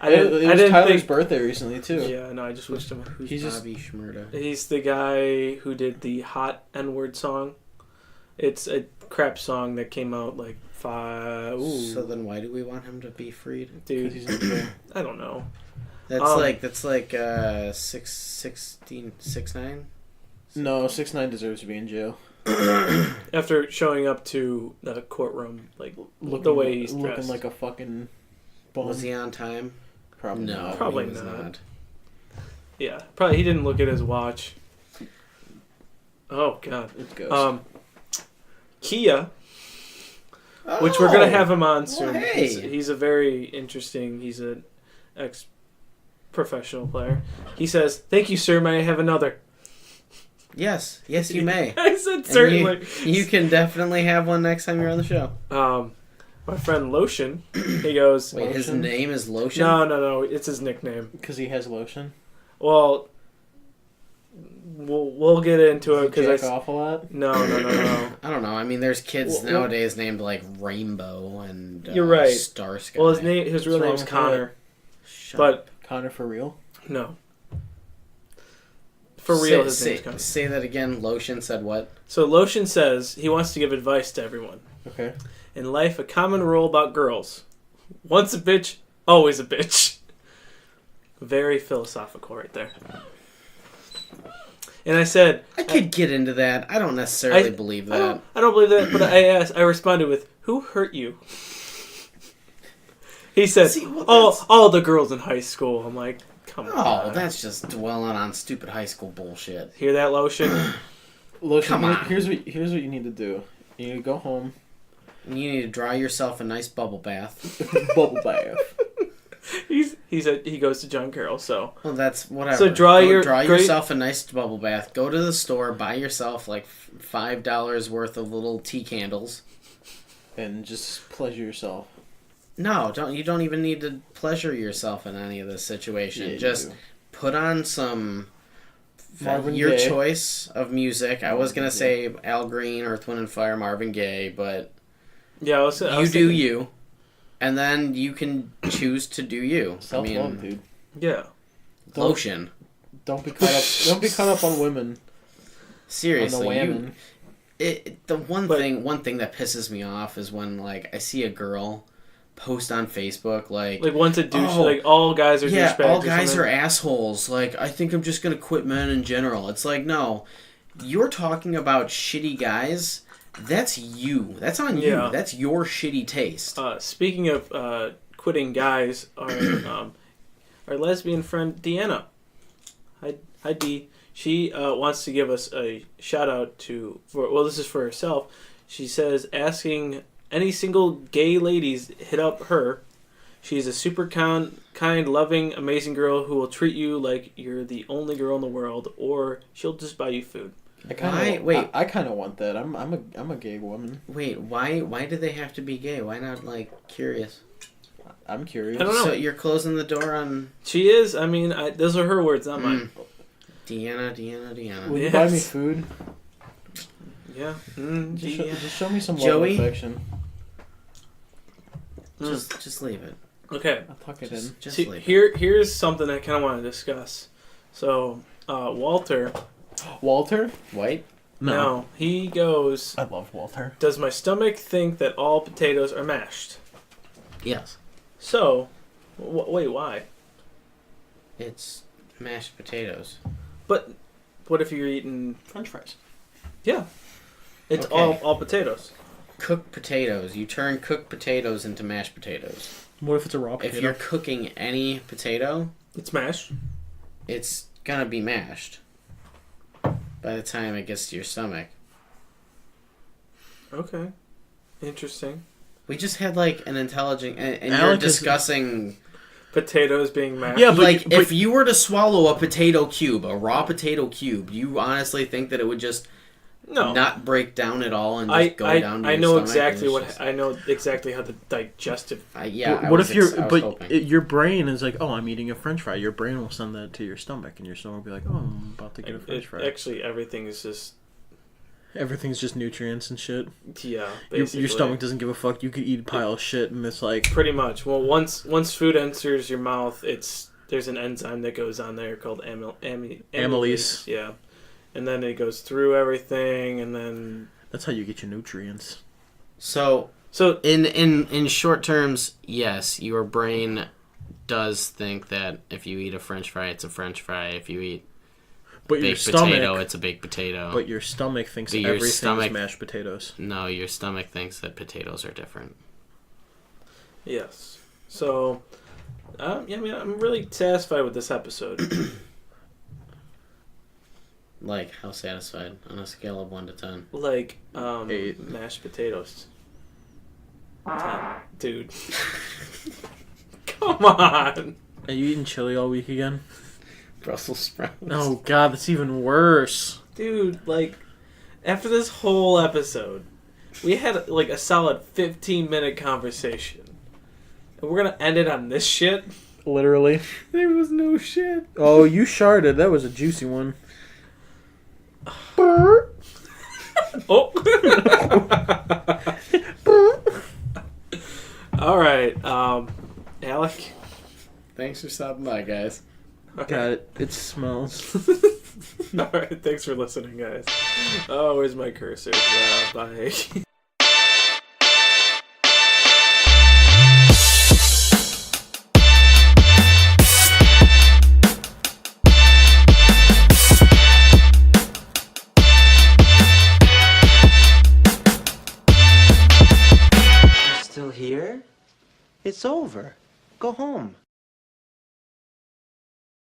[SPEAKER 3] It
[SPEAKER 2] was Tyler's birthday recently too.
[SPEAKER 3] Yeah, no, I just wished him.
[SPEAKER 1] Who's Bobby Shmurda?
[SPEAKER 3] He's the guy who did the hot N-word song. It's a crap song that came out like 5. Ooh.
[SPEAKER 1] So then why do we want him to be freed?
[SPEAKER 3] Dude,
[SPEAKER 2] He's in jail.
[SPEAKER 3] I don't know.
[SPEAKER 1] That's like 6'9".
[SPEAKER 2] No, 6ix9ine deserves to be in jail.
[SPEAKER 3] After showing up to the courtroom, like the way he's dressed.
[SPEAKER 2] Looking like a fucking bum.
[SPEAKER 1] Was he on time?
[SPEAKER 2] Probably
[SPEAKER 1] No,
[SPEAKER 2] not.
[SPEAKER 3] Probably
[SPEAKER 1] he was
[SPEAKER 3] not. Yeah, probably he didn't look at his watch. Oh god.
[SPEAKER 2] It goes.
[SPEAKER 3] Kia, which we're gonna have him on soon.
[SPEAKER 1] Well, hey.
[SPEAKER 3] He's a very interesting. He's an ex-professional player. He says, "Thank you, sir. May I have another?"
[SPEAKER 1] Yes, you may.
[SPEAKER 3] I said certainly.
[SPEAKER 1] You can definitely have one next time you're on the show.
[SPEAKER 3] My friend Lotion, he goes.
[SPEAKER 1] Wait, his
[SPEAKER 2] Lotion?
[SPEAKER 1] name is Lotion?
[SPEAKER 3] No. It's his nickname.
[SPEAKER 2] Because he has lotion.
[SPEAKER 3] Well, we'll get into it
[SPEAKER 2] Does he
[SPEAKER 3] because
[SPEAKER 2] jack off a lot?
[SPEAKER 3] No.
[SPEAKER 1] I don't know. I mean, there's kids
[SPEAKER 3] Well,
[SPEAKER 1] nowadays named like Rainbow and
[SPEAKER 3] You're right.
[SPEAKER 1] Star Sky.
[SPEAKER 3] Well, his real
[SPEAKER 2] What's
[SPEAKER 3] name's
[SPEAKER 2] wrong with
[SPEAKER 3] Connor,
[SPEAKER 1] Shut
[SPEAKER 3] but
[SPEAKER 2] Connor for real?
[SPEAKER 3] no. For real, his
[SPEAKER 1] say,
[SPEAKER 3] name's Connor.
[SPEAKER 1] say that again. Lotion said what?
[SPEAKER 3] So Lotion says he wants to give advice to everyone.
[SPEAKER 2] Okay.
[SPEAKER 3] In life, a common rule about girls: once a bitch, always a bitch. Very philosophical, right there. And I said,
[SPEAKER 1] I could get into that. I don't necessarily believe that.
[SPEAKER 3] I don't believe that, but I responded with, "Who hurt you?" He said,
[SPEAKER 1] See, well,
[SPEAKER 3] all the girls in high school. I'm like, come on.
[SPEAKER 1] Oh, that's just dwelling on stupid high school bullshit.
[SPEAKER 3] Hear that, Lotion?
[SPEAKER 2] Lotion,
[SPEAKER 1] Come on.
[SPEAKER 2] Here's what you need to do. You need to go home.
[SPEAKER 1] You need to draw yourself a nice bubble bath.
[SPEAKER 2] Bubble bath.
[SPEAKER 3] He goes to John Carroll, so.
[SPEAKER 1] Well, that's whatever.
[SPEAKER 3] So draw
[SPEAKER 1] yourself a nice bubble bath. Go to the store, buy yourself like $5 worth of little tea candles,
[SPEAKER 2] And just pleasure yourself.
[SPEAKER 1] No, you don't even need to pleasure yourself in any of this situation.
[SPEAKER 2] Yeah,
[SPEAKER 1] just put on some
[SPEAKER 2] Marvin
[SPEAKER 1] your
[SPEAKER 2] Gaye.
[SPEAKER 1] choice of music. I was gonna say Al Green, Earth, Wind and Fire, Marvin Gaye, but
[SPEAKER 3] Yeah, I was
[SPEAKER 1] you
[SPEAKER 3] thinking,
[SPEAKER 1] do you, and then you can choose to do you.
[SPEAKER 2] Self-love, dude.
[SPEAKER 3] Yeah.
[SPEAKER 1] Lotion.
[SPEAKER 2] Don't be caught up. Don't be caught up on women.
[SPEAKER 1] Seriously,
[SPEAKER 2] On the
[SPEAKER 1] you,
[SPEAKER 2] whammon.
[SPEAKER 1] the one thing that pisses me off is when like I see a girl post on Facebook like
[SPEAKER 3] Like, one's a douche. Like, all guys are douchebags.
[SPEAKER 1] all
[SPEAKER 3] or
[SPEAKER 1] guys
[SPEAKER 3] something.
[SPEAKER 1] are assholes. Like, I think I'm just gonna quit men in general. It's like, no, you're talking about shitty guys. That's you. That's on you.
[SPEAKER 3] Yeah.
[SPEAKER 1] That's your shitty taste.
[SPEAKER 3] Speaking of quitting guys, our lesbian friend Deanna. Hi Dee. She wants to give us a shout out this is for herself. She says, asking any single gay ladies hit up her. She's a super kind, loving, amazing girl who will treat you like you're the only girl in the world, or she'll just buy you food.
[SPEAKER 2] I kind of want that. I'm a gay woman.
[SPEAKER 1] Wait, why do they have to be gay? Why not like curious?
[SPEAKER 2] I'm curious.
[SPEAKER 3] I don't know.
[SPEAKER 1] So you're closing the door on
[SPEAKER 3] She is. I mean, those are her words, not mine.
[SPEAKER 1] Deanna.
[SPEAKER 2] Will you
[SPEAKER 3] Yes.
[SPEAKER 2] buy me food?
[SPEAKER 3] Yeah.
[SPEAKER 2] Just show me some love
[SPEAKER 1] Joey?
[SPEAKER 2] and affection.
[SPEAKER 1] Just leave it.
[SPEAKER 3] Okay.
[SPEAKER 2] I'll tuck it in.
[SPEAKER 1] Just
[SPEAKER 3] See,
[SPEAKER 1] leave
[SPEAKER 3] here's something I kind of want to discuss. So, Walter.
[SPEAKER 2] Walter?
[SPEAKER 1] White?
[SPEAKER 3] No, he goes,
[SPEAKER 2] I love Walter.
[SPEAKER 3] does my stomach think that all potatoes are mashed?
[SPEAKER 1] Yes.
[SPEAKER 3] So, wait, why?
[SPEAKER 1] It's mashed potatoes.
[SPEAKER 3] But what if you're eating...
[SPEAKER 2] French fries.
[SPEAKER 3] Yeah. It's
[SPEAKER 1] Okay.
[SPEAKER 3] all potatoes.
[SPEAKER 1] Cooked potatoes. You turn cooked potatoes into mashed potatoes.
[SPEAKER 2] What if it's a raw
[SPEAKER 1] If you're cooking any potato,
[SPEAKER 3] It's mashed.
[SPEAKER 1] it's gonna be mashed by the time it gets to your stomach.
[SPEAKER 3] Okay. Interesting.
[SPEAKER 1] We just had like an intelligent, and you're
[SPEAKER 2] Alec is-
[SPEAKER 1] discussing
[SPEAKER 3] potatoes being mashed.
[SPEAKER 2] Yeah, but
[SPEAKER 1] if you were to swallow a potato cube, a raw potato cube, you honestly think that it would just not break down at all and just go down to
[SPEAKER 3] I
[SPEAKER 1] your
[SPEAKER 3] know
[SPEAKER 1] stomach?
[SPEAKER 3] exactly I know exactly how the digestive.
[SPEAKER 2] What if your brain is like, oh, I'm eating a French fry? Your brain will send that to your stomach, and your stomach will be like, oh, I'm about to get a French fry.
[SPEAKER 3] Actually, everything's just
[SPEAKER 2] nutrients and shit.
[SPEAKER 3] Yeah, basically.
[SPEAKER 2] Your stomach doesn't give a fuck. You could eat a pile of shit, and it's like
[SPEAKER 3] pretty much. Well, once food enters your mouth, there's an enzyme that goes on there called amylase. Yeah. And then it goes through everything, and then
[SPEAKER 2] that's how you get your nutrients.
[SPEAKER 1] So in short terms, yes, your brain does think that if you eat a French fry, it's a French fry. If you eat baked potato, it's a baked potato.
[SPEAKER 2] But your stomach thinks everything is mashed potatoes.
[SPEAKER 1] No, your stomach thinks that potatoes are different.
[SPEAKER 3] Yes. So, I'm really satisfied with this episode.
[SPEAKER 1] Like, how satisfied on a scale of 1 to 10?
[SPEAKER 3] Like,
[SPEAKER 2] 8.
[SPEAKER 3] Mashed potatoes. 10. Dude. Come on!
[SPEAKER 2] Are you eating chili all week again?
[SPEAKER 1] Brussels sprouts.
[SPEAKER 2] Oh, God, that's even worse.
[SPEAKER 3] Dude, like, after this whole episode, we had, like, a solid 15-minute conversation. And we're gonna end it on this shit?
[SPEAKER 2] Literally.
[SPEAKER 1] There was no shit.
[SPEAKER 2] Oh, you sharded. That was a juicy one.
[SPEAKER 3] Oh. All right, Alec.
[SPEAKER 1] Thanks for stopping by, guys.
[SPEAKER 3] Okay.
[SPEAKER 2] Got it. It smells.
[SPEAKER 3] All right, thanks for listening, guys. Oh, where's my cursor? Bye.
[SPEAKER 8] Still here? It's over. Go home.